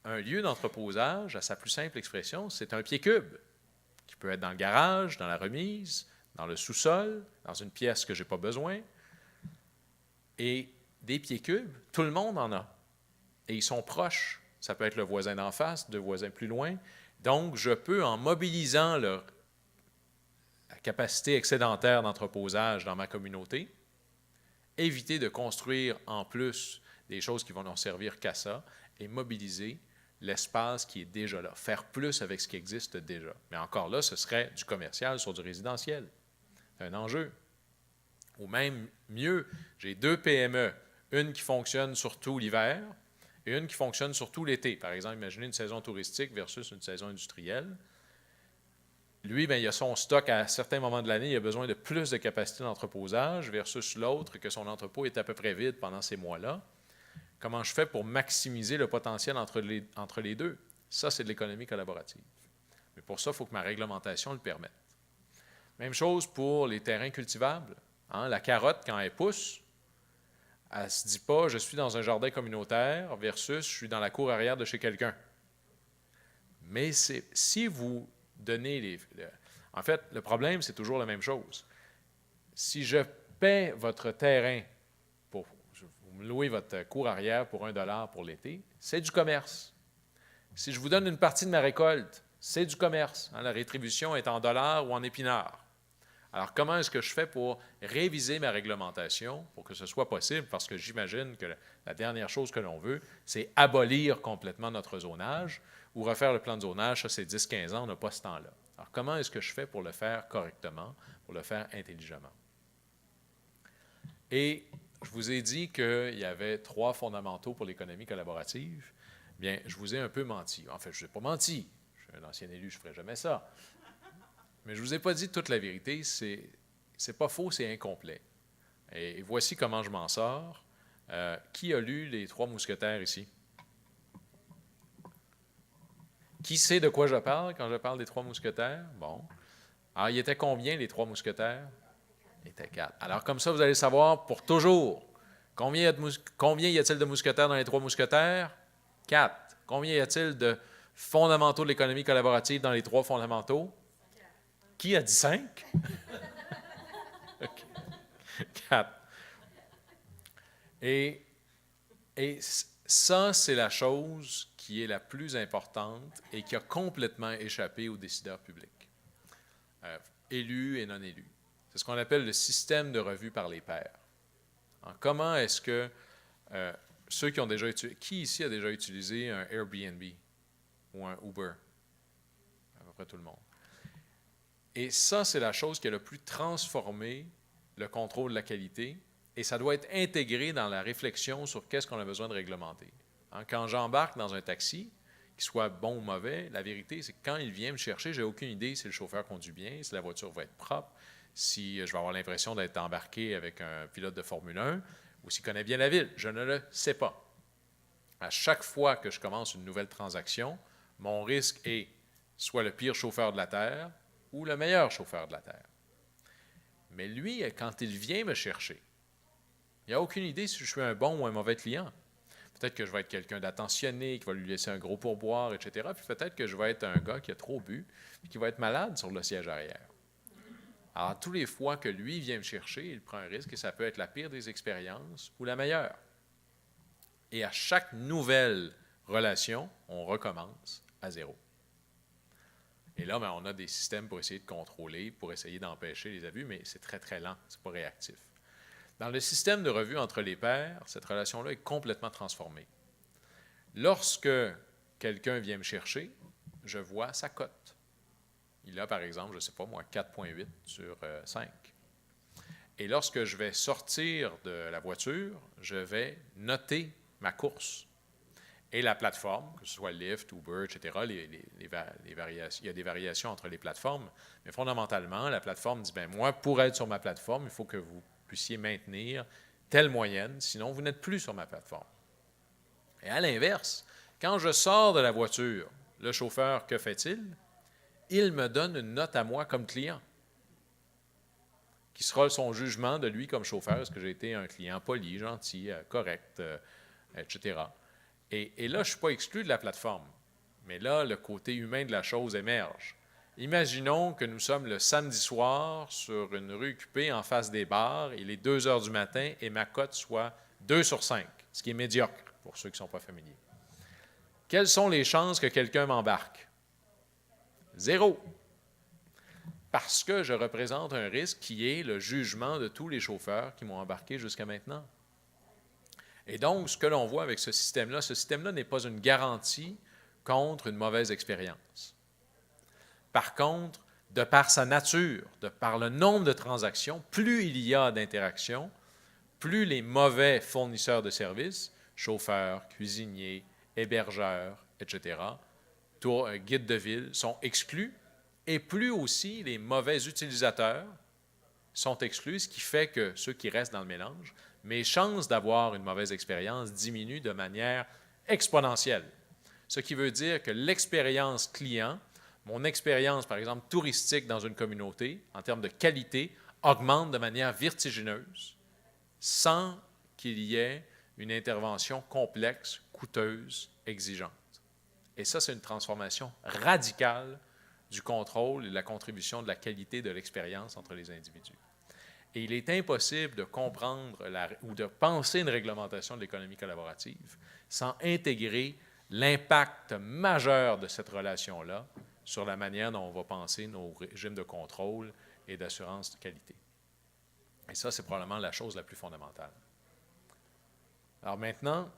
un lieu d'entreposage, à sa plus simple expression, c'est un pied cube, qui peut être dans le garage, dans la remise, dans le sous-sol, dans une pièce que je n'ai pas besoin. Et des pieds cubes, tout le monde en a. Et ils sont proches. Ça peut être le voisin d'en face, deux voisins plus loin. Donc, je peux, en mobilisant la capacité excédentaire d'entreposage dans ma communauté, éviter de construire en plus des choses qui vont n'en servir qu'à ça et mobiliser l'espace qui est déjà là. Faire plus avec ce qui existe déjà. Mais encore là, ce serait du commercial sur du résidentiel. C'est un enjeu. Ou même mieux, j'ai 2 PME, une qui fonctionne surtout l'hiver et une qui fonctionne surtout l'été. Par exemple, imaginez une saison touristique versus une saison industrielle. Lui, bien, il a son stock à certains moments de l'année, il a besoin de plus de capacité d'entreposage versus l'autre que son entrepôt est à peu près vide pendant ces mois-là. Comment je fais pour maximiser le potentiel entre les deux? Ça, c'est de l'économie collaborative. Mais pour ça, il faut que ma réglementation le permette. Même chose pour les terrains cultivables. Hein, la carotte, quand elle pousse, elle ne se dit pas « je suis dans un jardin communautaire » versus « je suis dans la cour arrière de chez quelqu'un ». Mais si vous donnez en fait, le problème, c'est toujours la même chose. Si je paie votre terrain pour vous me louez votre cour arrière pour $1 pour l'été, c'est du commerce. Si je vous donne une partie de ma récolte, c'est du commerce. Hein, la rétribution est en dollars ou en épinards. Alors, comment est-ce que je fais pour réviser ma réglementation pour que ce soit possible? Parce que j'imagine que la dernière chose que l'on veut, c'est abolir complètement notre zonage ou refaire le plan de zonage. Ça, c'est 10-15 ans, on n'a pas ce temps-là. Alors, comment est-ce que je fais pour le faire correctement, pour le faire intelligemment? Et je vous ai dit qu'il y avait 3 fondamentaux pour l'économie collaborative. Bien, je vous ai un peu menti. En fait, je ne vous ai pas menti. Je suis un ancien élu, je ne ferai jamais ça. Mais je ne vous ai pas dit toute la vérité. C'est pas faux, c'est incomplet. Et voici comment je m'en sors. Qui a lu les 3 mousquetaires ici? Qui sait de quoi je parle quand je parle des 3 mousquetaires? Bon. Alors, il était combien, les 3 mousquetaires? Il était 4. Alors, comme ça, vous allez savoir pour toujours. Combien y a-t-il de mousquetaires dans les 3 mousquetaires? 4. Combien y a-t-il de fondamentaux de l'économie collaborative dans les 3 fondamentaux? Qui a dit 5? Okay. 4. Et ça, c'est la chose qui est la plus importante et qui a complètement échappé aux décideurs publics, élus et non élus. C'est ce qu'on appelle le système de revue par les pairs. Alors, comment est-ce que ceux qui ont déjà utilisé... Qui ici a déjà utilisé un Airbnb ou un Uber? À peu près tout le monde. Et ça, c'est la chose qui a le plus transformé le contrôle de la qualité, et ça doit être intégré dans la réflexion sur qu'est-ce qu'on a besoin de réglementer. Hein, quand j'embarque dans un taxi, qu'il soit bon ou mauvais, la vérité, c'est que quand il vient me chercher, j'ai aucune idée si le chauffeur conduit bien, si la voiture va être propre, si je vais avoir l'impression d'être embarqué avec un pilote de Formule 1, ou s'il connaît bien la ville. Je ne le sais pas. À chaque fois que je commence une nouvelle transaction, mon risque est soit le pire chauffeur de la Terre ou le meilleur chauffeur de la Terre. Mais lui, quand il vient me chercher, il n'a aucune idée si je suis un bon ou un mauvais client. Peut-être que je vais être quelqu'un d'attentionné, qui va lui laisser un gros pourboire, etc. Puis peut-être que je vais être un gars qui a trop bu et qui va être malade sur le siège arrière. Alors, tous les fois que lui vient me chercher, il prend un risque et ça peut être la pire des expériences ou la meilleure. Et à chaque nouvelle relation, on recommence à zéro. Et là, bien, on a des systèmes pour essayer de contrôler, pour essayer d'empêcher les abus, mais c'est très, très lent, c'est pas réactif. Dans le système de revue entre les pairs, cette relation-là est complètement transformée. Lorsque quelqu'un vient me chercher, je vois sa cote. Il a, par exemple, je ne sais pas moi, 4,8 sur 5. Et lorsque je vais sortir de la voiture, je vais noter ma course. Et la plateforme, que ce soit Lyft, Uber, etc., il y a des variations entre les plateformes, mais fondamentalement, la plateforme dit, bien, moi, pour être sur ma plateforme, il faut que vous puissiez maintenir telle moyenne, sinon vous n'êtes plus sur ma plateforme. Et à l'inverse, quand je sors de la voiture, le chauffeur, que fait-il? il me donne une note à moi comme client, qui sera son jugement de lui comme chauffeur. Est-ce que j'ai été un client poli, gentil, correct, etc. Et là, je ne suis pas exclu de la plateforme. Mais là, le côté humain de la chose émerge. Imaginons que nous sommes le samedi soir sur une rue occupée en face des bars, il est 2 heures du matin et ma cote soit 2 sur 5, ce qui est médiocre pour ceux qui ne sont pas familiers. Quelles sont les chances que quelqu'un m'embarque? 0. Parce que je représente un risque qui est le jugement de tous les chauffeurs qui m'ont embarqué jusqu'à maintenant. Et donc, ce que l'on voit avec ce système-là n'est pas une garantie contre une mauvaise expérience. Par contre, de par sa nature, de par le nombre de transactions, plus il y a d'interactions, plus les mauvais fournisseurs de services, chauffeurs, cuisiniers, hébergeurs, etc., guides de ville, sont exclus, et plus aussi les mauvais utilisateurs sont exclus, ce qui fait que ceux qui restent dans le mélange, mes chances d'avoir une mauvaise expérience diminuent de manière exponentielle. Ce qui veut dire que l'expérience client, mon expérience, par exemple, touristique dans une communauté, en termes de qualité, augmente de manière vertigineuse sans qu'il y ait une intervention complexe, coûteuse, exigeante. Et ça, c'est une transformation radicale du contrôle et de la contribution de la qualité de l'expérience entre les individus. Et il est impossible de comprendre ou de penser une réglementation de l'économie collaborative sans intégrer l'impact majeur de cette relation-là sur la manière dont on va penser nos régimes de contrôle et d'assurance de qualité. Et ça, c'est probablement la chose la plus fondamentale. Alors maintenant,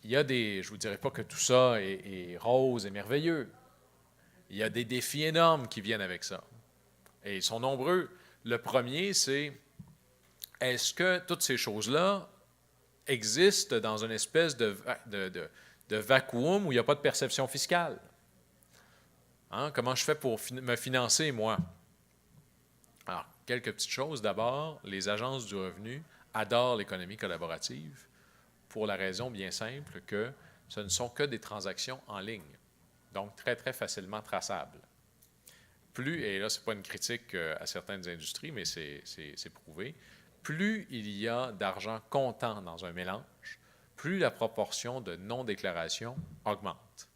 il y a je ne vous dirais pas que tout ça est rose et merveilleux. Il y a des défis énormes qui viennent avec ça. Et ils sont nombreux. Le premier, c'est est-ce que toutes ces choses-là existent dans une espèce de vacuum où il n'y a pas de perception fiscale? Hein? Comment je fais pour me financer, moi? Alors, quelques petites choses. D'abord, les agences du revenu adorent l'économie collaborative pour la raison bien simple que ce ne sont que des transactions en ligne, donc très, très facilement traçables. Plus, et là, ce n'est pas une critique à certaines industries, mais c'est prouvé, plus il y a d'argent comptant dans un mélange, plus la proportion de non-déclaration augmente.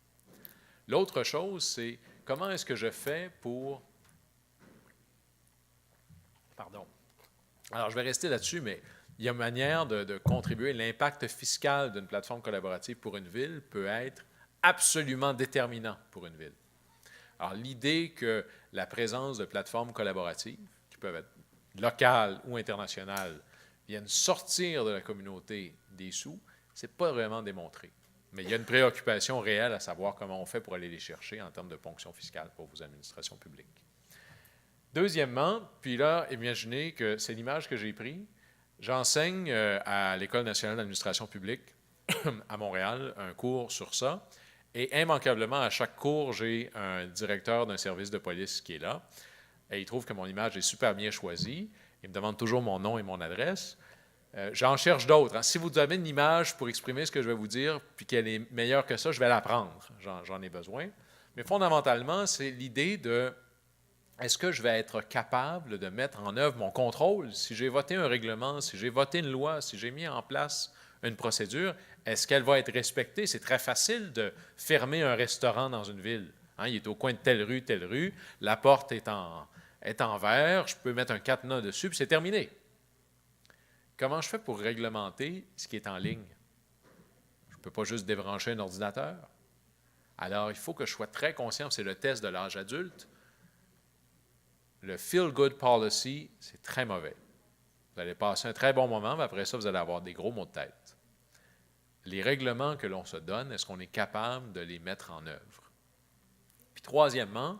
L'autre chose, c'est comment est-ce que je fais pour... Pardon. Alors, je vais rester là-dessus, mais il y a une manière de contribuer. L'impact fiscal d'une plateforme collaborative pour une ville peut être absolument déterminant pour une ville. Alors, l'idée que la présence de plateformes collaboratives, qui peuvent être locales ou internationales, viennent sortir de la communauté des sous, ce n'est pas vraiment démontré. Mais il y a une préoccupation réelle à savoir comment on fait pour aller les chercher en termes de ponction fiscale pour vos administrations publiques. Deuxièmement, puis là, imaginez que c'est l'image que j'ai prise. J'enseigne à l'École nationale d'administration publique à Montréal un cours sur ça. Et immanquablement, à chaque cours, j'ai un directeur d'un service de police qui est là. Et il trouve que mon image est super bien choisie. Il me demande toujours mon nom et mon adresse. J'en cherche d'autres. Hein. Si vous avez une image pour exprimer ce que je vais vous dire, puis qu'elle est meilleure que ça, je vais la prendre. J'en ai besoin. Mais fondamentalement, c'est l'idée de est-ce que je vais être capable de mettre en œuvre mon contrôle? Si j'ai voté un règlement, si j'ai voté une loi, si j'ai mis en place une procédure, est-ce qu'elle va être respectée? C'est très facile de fermer un restaurant dans une ville. Hein, il est au coin de telle rue, la porte est en verre, je peux mettre un cadenas dessus, puis c'est terminé. Comment je fais pour réglementer ce qui est en ligne? Je ne peux pas juste débrancher un ordinateur. Alors, il faut que je sois très conscient, c'est le test de l'âge adulte. Le feel-good policy, c'est très mauvais. Vous allez passer un très bon moment, mais après ça, vous allez avoir des gros maux de tête. Les règlements que l'on se donne, est-ce qu'on est capable de les mettre en œuvre? Puis troisièmement,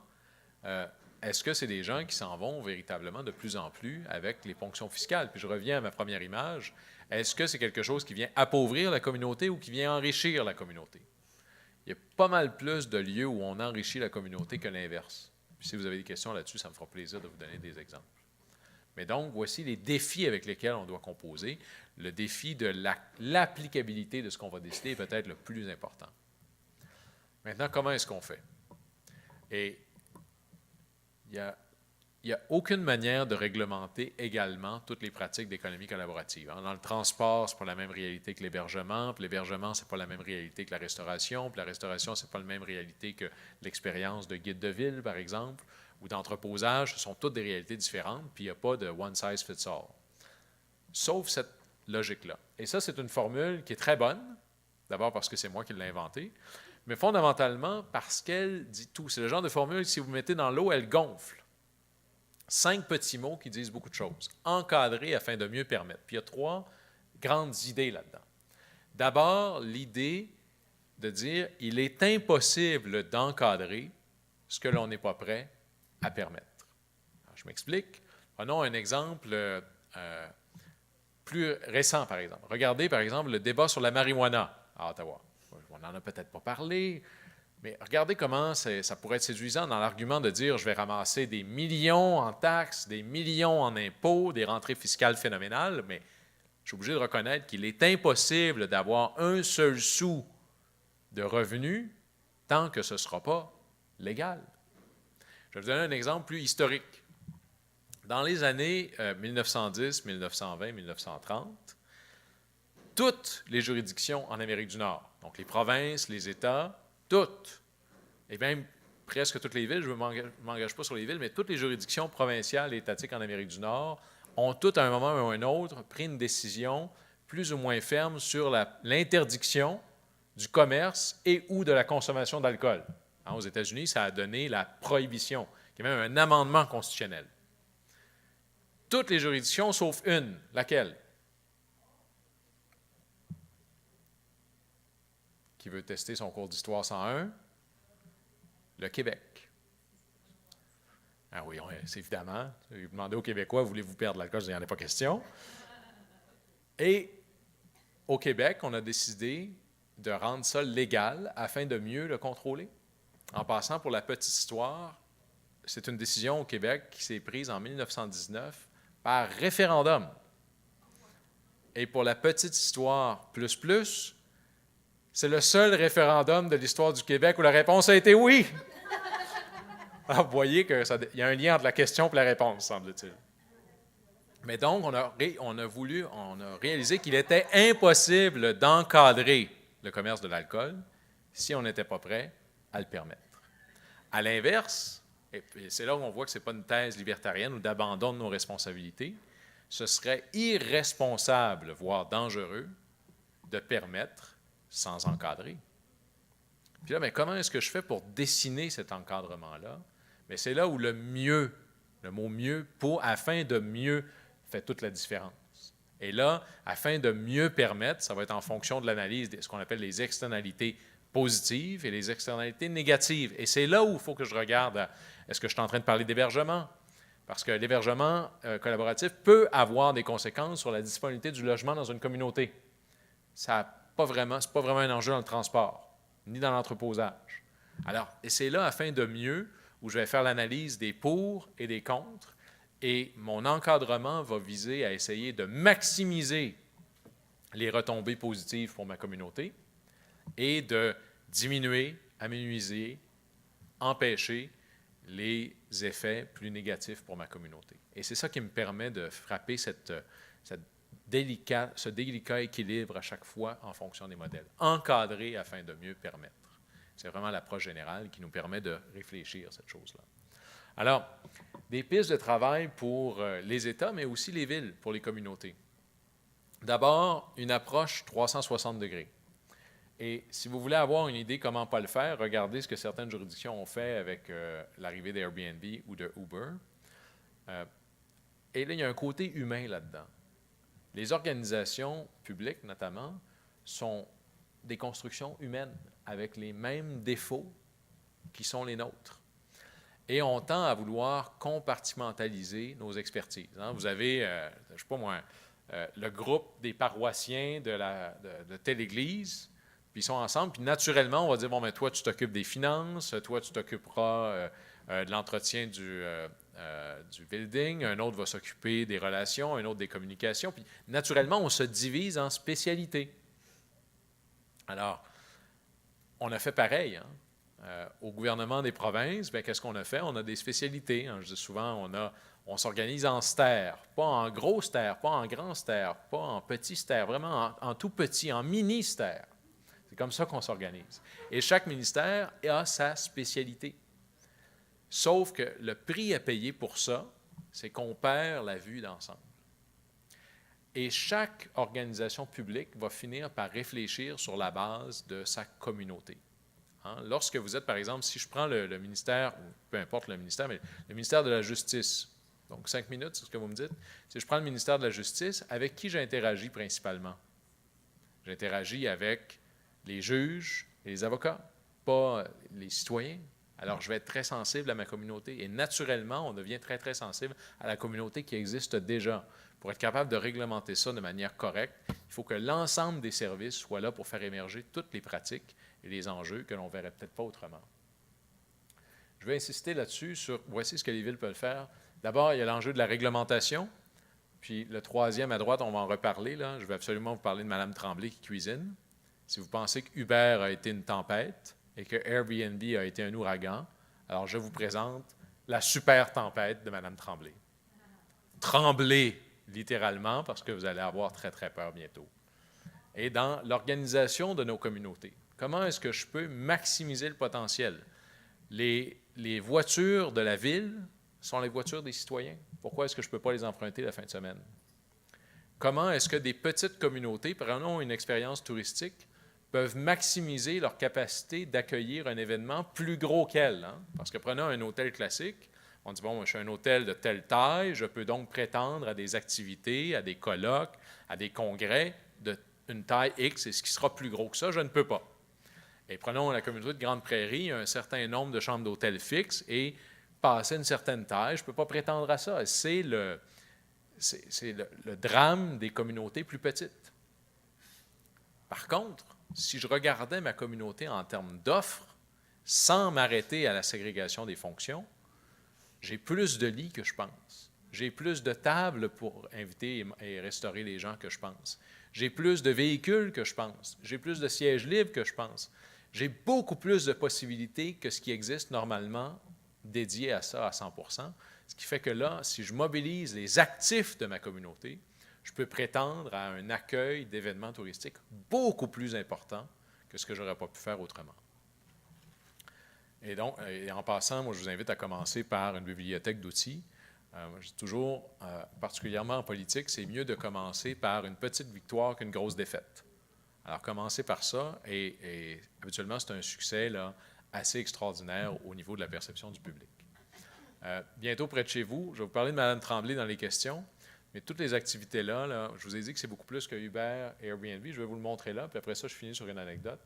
est-ce que c'est des gens qui s'en vont véritablement de plus en plus avec les ponctions fiscales? Puis je reviens à ma première image. Est-ce que c'est quelque chose qui vient appauvrir la communauté ou qui vient enrichir la communauté? Il y a pas mal plus de lieux où on enrichit la communauté que l'inverse. Puis si vous avez des questions là-dessus, ça me fera plaisir de vous donner des exemples. Mais donc, voici les défis avec lesquels on doit composer. Le défi de l'applicabilité de ce qu'on va décider est peut-être le plus important. Maintenant, comment est-ce qu'on fait? Et il y a aucune manière de réglementer également toutes les pratiques d'économie collaborative. Dans le transport, ce n'est pas la même réalité que l'hébergement, puis l'hébergement, ce n'est pas la même réalité que la restauration, puis la restauration, ce n'est pas la même réalité que l'expérience de guide de ville, par exemple, ou d'entreposage. Ce sont toutes des réalités différentes, puis il n'y a pas de one size fits all. Sauf cette logique-là. Et ça, c'est une formule qui est très bonne, d'abord parce que c'est moi qui l'ai inventée, mais fondamentalement parce qu'elle dit tout. C'est le genre de formule que si vous mettez dans l'eau, elle gonfle. 5 petits mots qui disent beaucoup de choses. Encadrer afin de mieux permettre. Puis il y a 3 grandes idées là-dedans. D'abord, l'idée de dire il est impossible d'encadrer ce que l'on n'est pas prêt à permettre. Alors, je m'explique. Prenons un exemple plus récent, par exemple. Regardez, par exemple, le débat sur la marijuana à Ottawa. On n'en a peut-être pas parlé, mais regardez comment ça pourrait être séduisant dans l'argument de dire « je vais ramasser des millions en taxes, des millions en impôts, des rentrées fiscales phénoménales », mais je suis obligé de reconnaître qu'il est impossible d'avoir un seul sou de revenus tant que ce ne sera pas légal. Je vais vous donner un exemple plus historique. Dans les années 1910, 1920, 1930, toutes les juridictions en Amérique du Nord, donc les provinces, les États, toutes, et même presque toutes les villes, je ne m'engage pas sur les villes, mais toutes les juridictions provinciales et étatiques en Amérique du Nord ont toutes, à un moment ou à un autre, pris une décision plus ou moins ferme sur l'interdiction du commerce et ou de la consommation d'alcool. Aux États-Unis, ça a donné la prohibition, qui est même un amendement constitutionnel. Toutes les juridictions, sauf une. Laquelle? Qui veut tester son cours d'Histoire 101? Le Québec. Ah oui, c'est évidemment. Vous demandez aux Québécois, voulez-vous perdre l'alcool? Il n'y en a pas question. Et au Québec, on a décidé de rendre ça légal afin de mieux le contrôler. En passant, pour la petite histoire, c'est une décision au Québec qui s'est prise en 1919 par référendum. Et pour la petite histoire plus, c'est le seul référendum de l'histoire du Québec où la réponse a été oui. Alors, vous voyez qu'il y a un lien entre la question et la réponse, semble-t-il. Mais donc, on a réalisé qu'il était impossible d'encadrer le commerce de l'alcool si on n'était pas prêt à le permettre. À l'inverse, et c'est là où on voit que ce n'est pas une thèse libertarienne ou d'abandon de nos responsabilités, ce serait irresponsable, voire dangereux, de permettre sans encadrer. Puis là, mais comment est-ce que je fais pour dessiner cet encadrement-là? Mais c'est là où le mot mieux, afin de mieux, fait toute la différence. Et là, afin de mieux permettre, ça va être en fonction de l'analyse de ce qu'on appelle les externalités positives et les externalités négatives. Et c'est là où il faut que je regarde, est-ce que je suis en train de parler d'hébergement? Parce que l'hébergement collaboratif peut avoir des conséquences sur la disponibilité du logement dans une communauté. C'est pas vraiment un enjeu dans le transport, ni dans l'entreposage. Alors, et c'est là, afin de mieux, où je vais faire l'analyse des pour et des contre, et mon encadrement va viser à essayer de maximiser les retombées positives pour ma communauté et de diminuer, améliorer, empêcher les effets plus négatifs pour ma communauté. Et c'est ça qui me permet de frapper ce délicat équilibre à chaque fois en fonction des modèles. Encadrer afin de mieux permettre. C'est vraiment l'approche générale qui nous permet de réfléchir à cette chose-là. Alors, des pistes de travail pour les États, mais aussi les villes, pour les communautés. D'abord, une approche 360 degrés. Et si vous voulez avoir une idée comment pas le faire, regardez ce que certaines juridictions ont fait avec l'arrivée d'Airbnb ou de Uber. Et là, il y a un côté humain là-dedans. Les organisations publiques, notamment, sont des constructions humaines avec les mêmes défauts qui sont les nôtres. Et on tend à vouloir compartimentaliser nos expertises. Vous avez, je ne sais pas moi, le groupe des paroissiens de telle église, puis ils sont ensemble, puis naturellement, on va dire, bon, mais toi, tu t'occupes des finances, toi, tu t'occuperas de l'entretien du building, un autre va s'occuper des relations, un autre des communications, puis naturellement, on se divise en spécialités. Alors, on a fait pareil, Au gouvernement des provinces, bien, qu'est-ce qu'on a fait? On a des spécialités. Hein. Je dis souvent, on s'organise en stères, pas en gros stères, pas en grand stères, pas en petit stères, vraiment en tout petit, en mini stères. C'est comme ça qu'on s'organise. Et chaque ministère a sa spécialité. Sauf que le prix à payer pour ça, c'est qu'on perd la vue d'ensemble. Et chaque organisation publique va finir par réfléchir sur la base de sa communauté. Hein? Lorsque vous êtes, par exemple, si je prends le ministère, ou peu importe le ministère, mais le ministère de la Justice, donc 5 minutes, c'est ce que vous me dites, si je prends le ministère de la Justice, avec qui j'interagis principalement? J'interagis avec les juges et les avocats, pas les citoyens. Alors, je vais être très sensible à ma communauté. Et naturellement, on devient très, très sensible à la communauté qui existe déjà. Pour être capable de réglementer ça de manière correcte, il faut que l'ensemble des services soient là pour faire émerger toutes les pratiques et les enjeux que l'on ne verrait peut-être pas autrement. Je vais insister là-dessus sur, voici ce que les villes peuvent faire. D'abord, il y a l'enjeu de la réglementation. Puis le troisième à droite, on va en reparler. Là. Je vais absolument vous parler de Mme Tremblay qui cuisine. Si vous pensez que Uber a été une tempête et que Airbnb a été un ouragan, alors je vous présente la super tempête de Mme Tremblay. Tremblez, littéralement, parce que vous allez avoir très, très peur bientôt. Et dans l'organisation de nos communautés, comment est-ce que je peux maximiser le potentiel? Les voitures de la ville sont les voitures des citoyens. Pourquoi est-ce que je ne peux pas les emprunter la fin de semaine? Comment est-ce que des petites communautés, prenons une expérience touristique, peuvent maximiser leur capacité d'accueillir un événement plus gros qu'elles? Hein? Parce que prenons un hôtel classique, on dit, bon, moi, je suis un hôtel de telle taille, je peux donc prétendre à des activités, à des colloques, à des congrès d'une taille X, et ce qui sera plus gros que ça, je ne peux pas. Et prenons la communauté de Grande Prairie, il y a un certain nombre de chambres d'hôtel fixes, et passer une certaine taille, je ne peux pas prétendre à ça. C'est le drame des communautés plus petites. Par contre, si je regardais ma communauté en termes d'offres, sans m'arrêter à la ségrégation des fonctions, j'ai plus de lits que je pense. J'ai plus de tables pour inviter et restaurer les gens que je pense. J'ai plus de véhicules que je pense. J'ai plus de sièges libres que je pense. J'ai beaucoup plus de possibilités que ce qui existe normalement dédié à ça à 100%. Ce qui fait que là, si je mobilise les actifs de ma communauté, je peux prétendre à un accueil d'événements touristiques beaucoup plus important que ce que je n'aurais pas pu faire autrement. Et donc, en passant, moi, je vous invite à commencer par une bibliothèque d'outils. Je dis toujours, particulièrement en politique, c'est mieux de commencer par une petite victoire qu'une grosse défaite. Alors, commencez par ça, et habituellement, c'est un succès là, assez extraordinaire au niveau de la perception du public. Bientôt près de chez vous, je vais vous parler de Mme Tremblay dans les questions, mais toutes les activités-là, là, je vous ai dit que c'est beaucoup plus que Uber et Airbnb. Je vais vous le montrer là, puis après ça, je finis sur une anecdote.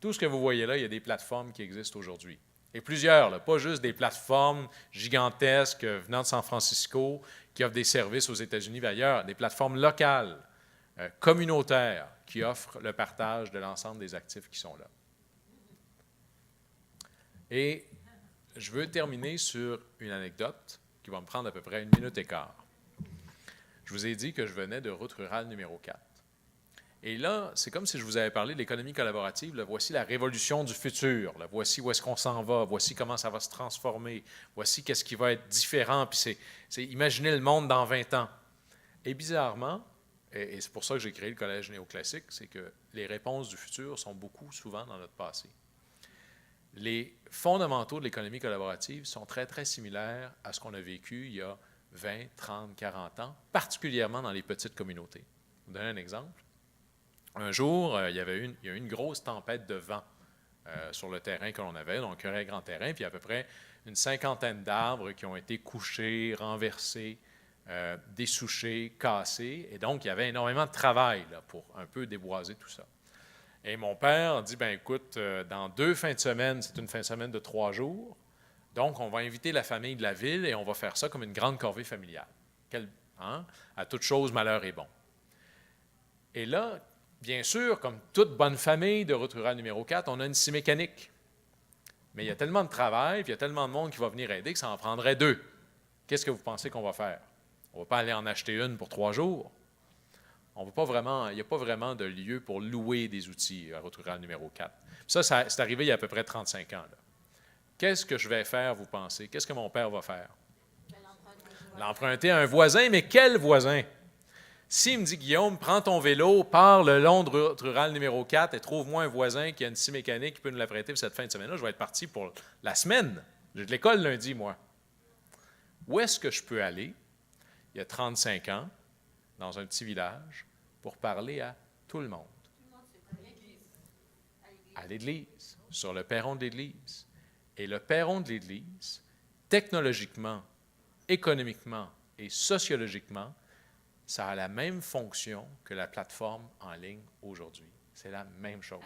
Tout ce que vous voyez là, il y a des plateformes qui existent aujourd'hui. Et plusieurs, là, pas juste des plateformes gigantesques venant de San Francisco qui offrent des services aux États-Unis et ailleurs, des plateformes locales, communautaires, qui offrent le partage de l'ensemble des actifs qui sont là. Et je veux terminer sur une anecdote qui va me prendre à peu près 1 minute et quart. Je vous ai dit que je venais de Route rurale numéro 4. Et là, c'est comme si je vous avais parlé de l'économie collaborative. Là, voici la révolution du futur. Là, voici où est-ce qu'on s'en va. Voici comment ça va se transformer. Voici qu'est-ce qui va être différent. Puis c'est imaginer le monde dans 20 ans. Et bizarrement, et c'est pour ça que j'ai créé le Collège néoclassique, c'est que les réponses du futur sont beaucoup souvent dans notre passé. Les fondamentaux de l'économie collaborative sont très, très similaires à ce qu'on a vécu il y a 20, 30, 40 ans, particulièrement dans les petites communautés. Je vous donne un exemple. Un jour, il y a eu une grosse tempête de vent sur le terrain que l'on avait, donc un grand terrain, puis à peu près une 50aine d'arbres qui ont été couchés, renversés, dessouchés, cassés, et donc il y avait énormément de travail là, pour un peu déboiser tout ça. Et mon père dit, bien écoute, dans 2 fins de semaine, c'est une fin de semaine de 3 jours, donc on va inviter la famille de la ville et on va faire ça comme une grande corvée familiale. À toute chose, malheur est bon. Et là, bien sûr, comme toute bonne famille de Route rurale numéro 4, on a une scie mécanique. Mais il y a tellement de travail, puis il y a tellement de monde qui va venir aider que ça en prendrait 2. Qu'est-ce que vous pensez qu'on va faire? On ne va pas aller en acheter une pour 3 jours. Il n'y a pas vraiment de lieu pour louer des outils à Route rurale numéro 4. Ça, c'est arrivé il y a à peu près 35 ans. Là. qu'est-ce que je vais faire, vous pensez? Qu'est-ce que mon père va faire? L'emprunter à un voisin, mais quel voisin? S'il me dit, Guillaume, prends ton vélo, pars le long de route rurale numéro 4 et trouve-moi un voisin qui a une scie mécanique qui peut nous la prêter pour cette fin de semaine-là, je vais être parti pour la semaine. J'ai de l'école lundi, moi. Où est-ce que je peux aller, il y a 35 ans, dans un petit village, pour parler à tout le monde? À l'église, sur le perron de l'église. Et le perron de l'église, technologiquement, économiquement et sociologiquement, ça a la même fonction que la plateforme en ligne aujourd'hui. C'est la même chose.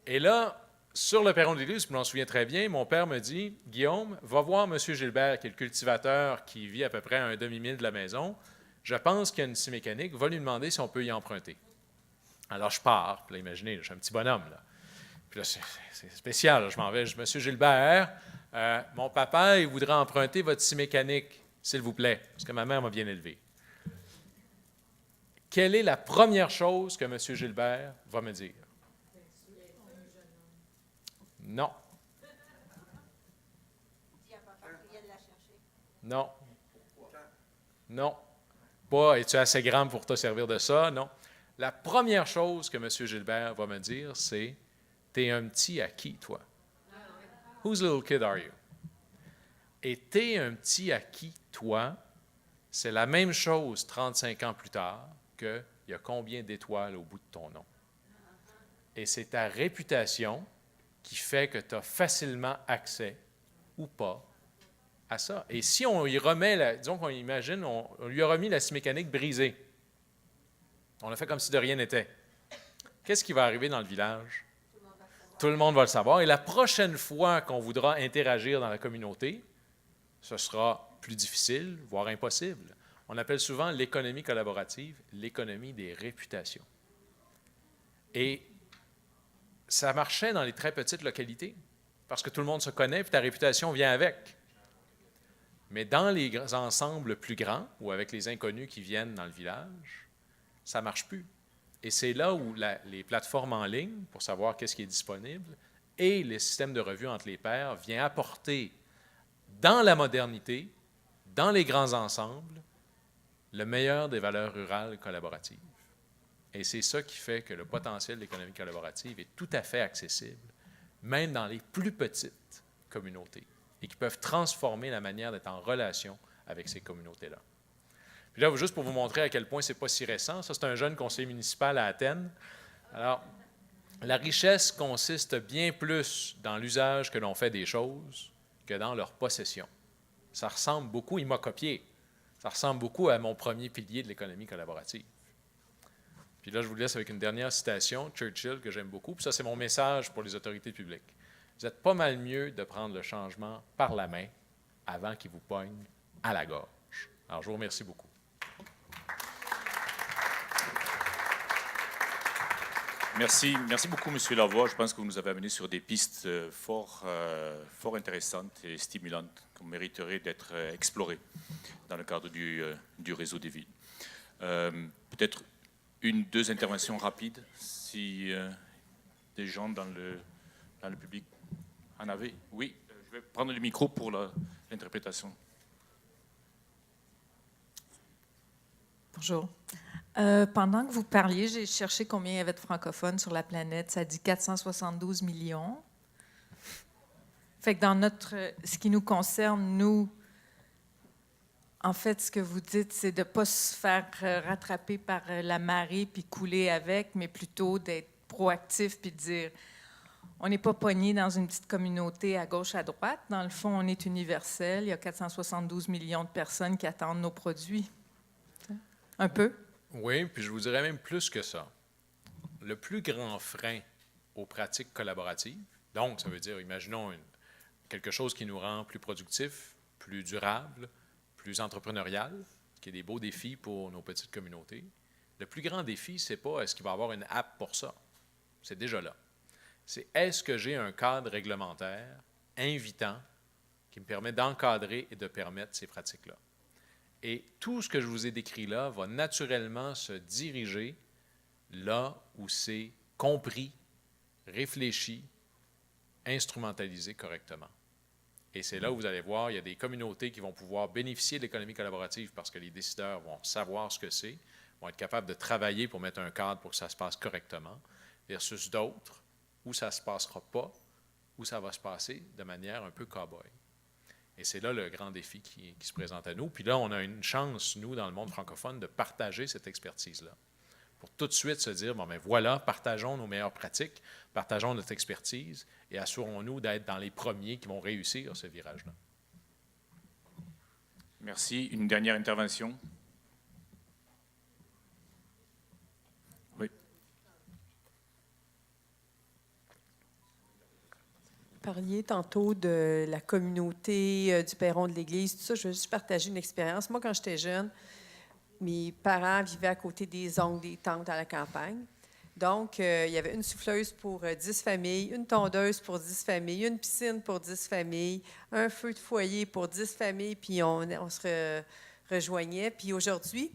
Et là, sur le perron de l'église, je m'en souviens très bien, mon père me dit, « Guillaume, va voir M. Gilbert, qui est le cultivateur qui vit à peu près à un demi-mille de la maison. Je pense qu'il y a une scie mécanique. Va lui demander si on peut y emprunter. » Alors, je pars. Puis là, imaginez, je suis un petit bonhomme, là. Puis là, c'est spécial. Je m'en vais. Je dis, « Monsieur Gilbert, mon papa, il voudrait emprunter votre scie mécanique. S'il vous plaît, parce que ma mère m'a bien élevé. » Quelle est la première chose que M. Gilbert va me dire? Non. Non. Non. Pas, es-tu assez grand pour te servir de ça? Non. La première chose que M. Gilbert va me dire, c'est, t'es un petit à qui, toi? Whose little kid are you? Et t'es un petit à qui, toi? C'est la même chose 35 ans plus tard qu'il y a combien d'étoiles au bout de ton nom. Et c'est ta réputation qui fait que tu as facilement accès ou pas à ça. Et si on y remet, disons qu'on imagine, on lui a remis la scie mécanique brisée. On a fait comme si de rien n'était. Qu'est-ce qui va arriver dans le village? Tout le monde va le savoir. Et la prochaine fois qu'on voudra interagir dans la communauté, ce sera plus difficile, voire impossible. On appelle souvent l'économie collaborative l'économie des réputations. Et ça marchait dans les très petites localités, parce que tout le monde se connaît, puis ta réputation vient avec. Mais dans les ensembles plus grands, ou avec les inconnus qui viennent dans le village, ça ne marche plus. Et c'est là où les plateformes en ligne, pour savoir qu'est-ce qui est disponible, et les systèmes de revue entre les pairs, viennent apporter dans la modernité, dans les grands ensembles, le meilleur des valeurs rurales collaboratives. Et c'est ça qui fait que le potentiel de l'économie collaborative est tout à fait accessible, même dans les plus petites communautés, et qui peuvent transformer la manière d'être en relation avec ces communautés-là. Puis là, juste pour vous montrer à quel point ce n'est pas si récent, ça c'est un jeune conseiller municipal à Athènes. Alors, la richesse consiste bien plus dans l'usage que l'on fait des choses que dans leur possession. Ça ressemble beaucoup, il m'a copié, ça ressemble beaucoup à mon premier pilier de l'économie collaborative. Puis là, je vous laisse avec une dernière citation, Churchill, que j'aime beaucoup. Puis ça, c'est mon message pour les autorités publiques. Vous êtes pas mal mieux de prendre le changement par la main avant qu'il vous pogne à la gorge. Alors, je vous remercie beaucoup. Merci beaucoup, M. Lavoie. Je pense que vous nous avez amené sur des pistes fort intéressantes et stimulantes qui mériteraient d'être explorées dans le cadre du réseau des villes. Peut-être deux interventions rapides, si des gens dans le public en avaient. Oui, je vais prendre le micro pour l'interprétation. Bonjour. Pendant que vous parliez, j'ai cherché combien il y avait de francophones sur la planète. Ça dit 472 millions. Fait que dans ce qui nous concerne, nous, en fait, ce que vous dites, c'est de ne pas se faire rattraper par la marée puis couler avec, mais plutôt d'être proactif puis de dire, on n'est pas pogné dans une petite communauté à gauche, à droite. Dans le fond, on est universel. Il y a 472 millions de personnes qui attendent nos produits. Un peu? Oui, puis je vous dirais même plus que ça. Le plus grand frein aux pratiques collaboratives, donc ça veut dire, imaginons quelque chose qui nous rend plus productifs, plus durables, plus entrepreneurial, qui est des beaux défis pour nos petites communautés. Le plus grand défi, ce n'est pas est-ce qu'il va y avoir une app pour ça. C'est déjà là. C'est est-ce que j'ai un cadre réglementaire invitant qui me permet d'encadrer et de permettre ces pratiques-là. Et tout ce que je vous ai décrit là va naturellement se diriger là où c'est compris, réfléchi instrumentalisés correctement. Et c'est là où vous allez voir, il y a des communautés qui vont pouvoir bénéficier de l'économie collaborative parce que les décideurs vont savoir ce que c'est, vont être capables de travailler pour mettre un cadre pour que ça se passe correctement, versus d'autres où ça ne se passera pas, où ça va se passer de manière un peu cow-boy. Et c'est là le grand défi qui se présente à nous. Puis là, on a une chance, nous, dans le monde francophone, de partager cette expertise-là. Pour tout de suite se dire, bon, ben voilà, partageons nos meilleures pratiques, partageons notre expertise et assurons-nous d'être dans les premiers qui vont réussir ce virage-là. Merci. Une dernière intervention. Oui. Vous parliez tantôt de la communauté, du perron de l'Église, tout ça. Je veux juste partager une expérience. Moi, quand j'étais jeune, mes parents vivaient à côté des oncles, des tantes à la campagne. Donc, il y avait une souffleuse pour 10 familles, une tondeuse pour 10 familles, une piscine pour 10 familles, un feu de foyer pour 10 familles, puis on se rejoignait. Puis aujourd'hui,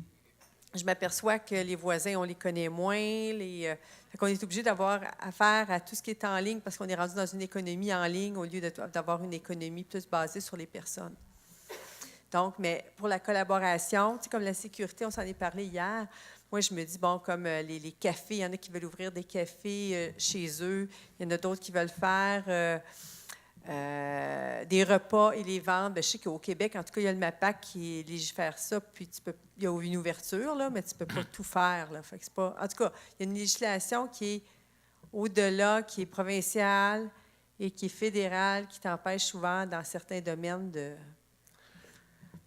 je m'aperçois que les voisins, on les connaît moins. Fait qu'on est obligé d'avoir affaire à tout ce qui est en ligne parce qu'on est rendu dans une économie en ligne au lieu d'avoir une économie plus basée sur les personnes. Donc, mais pour la collaboration, tu sais, comme la sécurité, on s'en est parlé hier. Moi, je me dis, bon, comme les cafés, il y en a qui veulent ouvrir des cafés chez eux. Il y en a d'autres qui veulent faire des repas et les vendre. Bien, je sais qu'au Québec, en tout cas, il y a le MAPAC qui légifère ça, puis il y a une ouverture, là, mais tu ne peux pas tout faire. Là. Fait que c'est pas, en tout cas, il y a une législation qui est au-delà, qui est provinciale et qui est fédérale, qui t'empêche souvent, dans certains domaines, de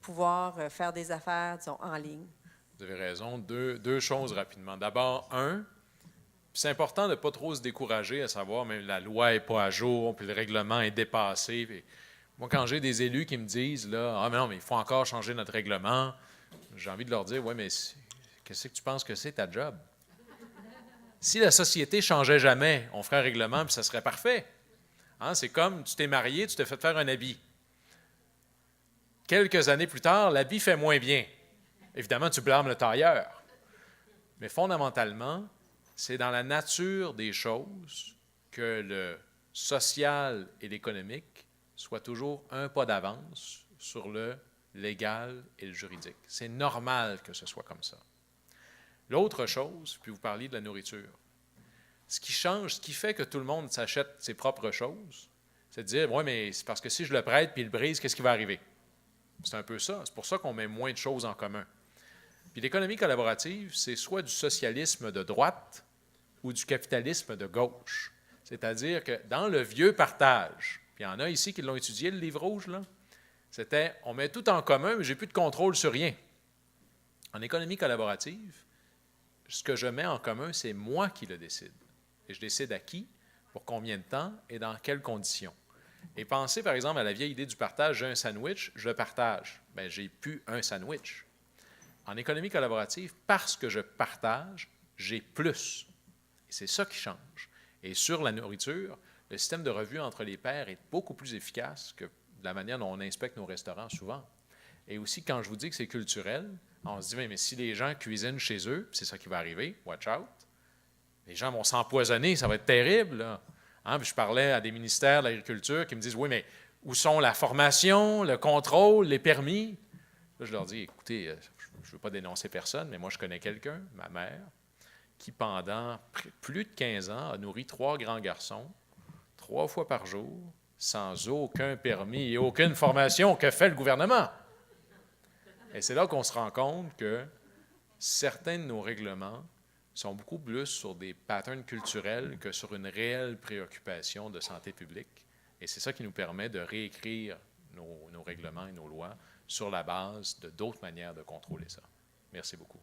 pouvoir faire des affaires, disons, en ligne. Vous avez raison. Deux choses rapidement. D'abord, c'est important de ne pas trop se décourager, à savoir, même la loi n'est pas à jour, puis le règlement est dépassé. Puis, moi, quand j'ai des élus qui me disent, là, ah, mais non, mais il faut encore changer notre règlement, j'ai envie de leur dire, oui, mais qu'est-ce que tu penses que c'est ta job? Si la société changeait jamais, on ferait un règlement, puis ça serait parfait. Hein? C'est comme, tu t'es marié, tu t'es fait faire un habit. Quelques années plus tard, l'habit fait moins bien. Évidemment, tu blâmes le tailleur. Mais fondamentalement, c'est dans la nature des choses que le social et l'économique soient toujours un pas d'avance sur le légal et le juridique. C'est normal que ce soit comme ça. L'autre chose, puis vous parliez de la nourriture, ce qui change, ce qui fait que tout le monde s'achète ses propres choses, c'est de dire, oui, mais c'est parce que si je le prête puis il le brise, qu'est-ce qui va arriver? C'est un peu ça. C'est pour ça qu'on met moins de choses en commun. Puis l'économie collaborative, c'est soit du socialisme de droite ou du capitalisme de gauche. C'est-à-dire que dans le vieux partage, puis il y en a ici qui l'ont étudié, le livre rouge, là, c'était on met tout en commun, mais j'ai plus de contrôle sur rien. En économie collaborative, ce que je mets en commun, c'est moi qui le décide. Et je décide à qui, pour combien de temps et dans quelles conditions. Et pensez, par exemple, à la vieille idée du partage. J'ai un sandwich, je le partage. Bien, j'ai plus un sandwich. En économie collaborative, parce que je partage, j'ai plus. Et c'est ça qui change. Et sur la nourriture, le système de revue entre les pairs est beaucoup plus efficace que la manière dont on inspecte nos restaurants souvent. Et aussi, quand je vous dis que c'est culturel, on se dit, mais si les gens cuisinent chez eux, c'est ça qui va arriver, watch out, les gens vont s'empoisonner, ça va être terrible, là. Hein, puis je parlais à des ministères de l'Agriculture qui me disent, oui, mais où sont la formation, le contrôle, les permis? Là, je leur dis, écoutez, je ne veux pas dénoncer personne, mais moi, je connais quelqu'un, ma mère, qui, pendant plus de 15 ans, a nourri 3 grands garçons, 3 fois par jour, sans aucun permis et aucune formation. Que fait le gouvernement? Et c'est là qu'on se rend compte que certains de nos règlements sont beaucoup plus sur des patterns culturels que sur une réelle préoccupation de santé publique. Et c'est ça qui nous permet de réécrire nos règlements et nos lois sur la base de d'autres manières de contrôler ça. Merci beaucoup.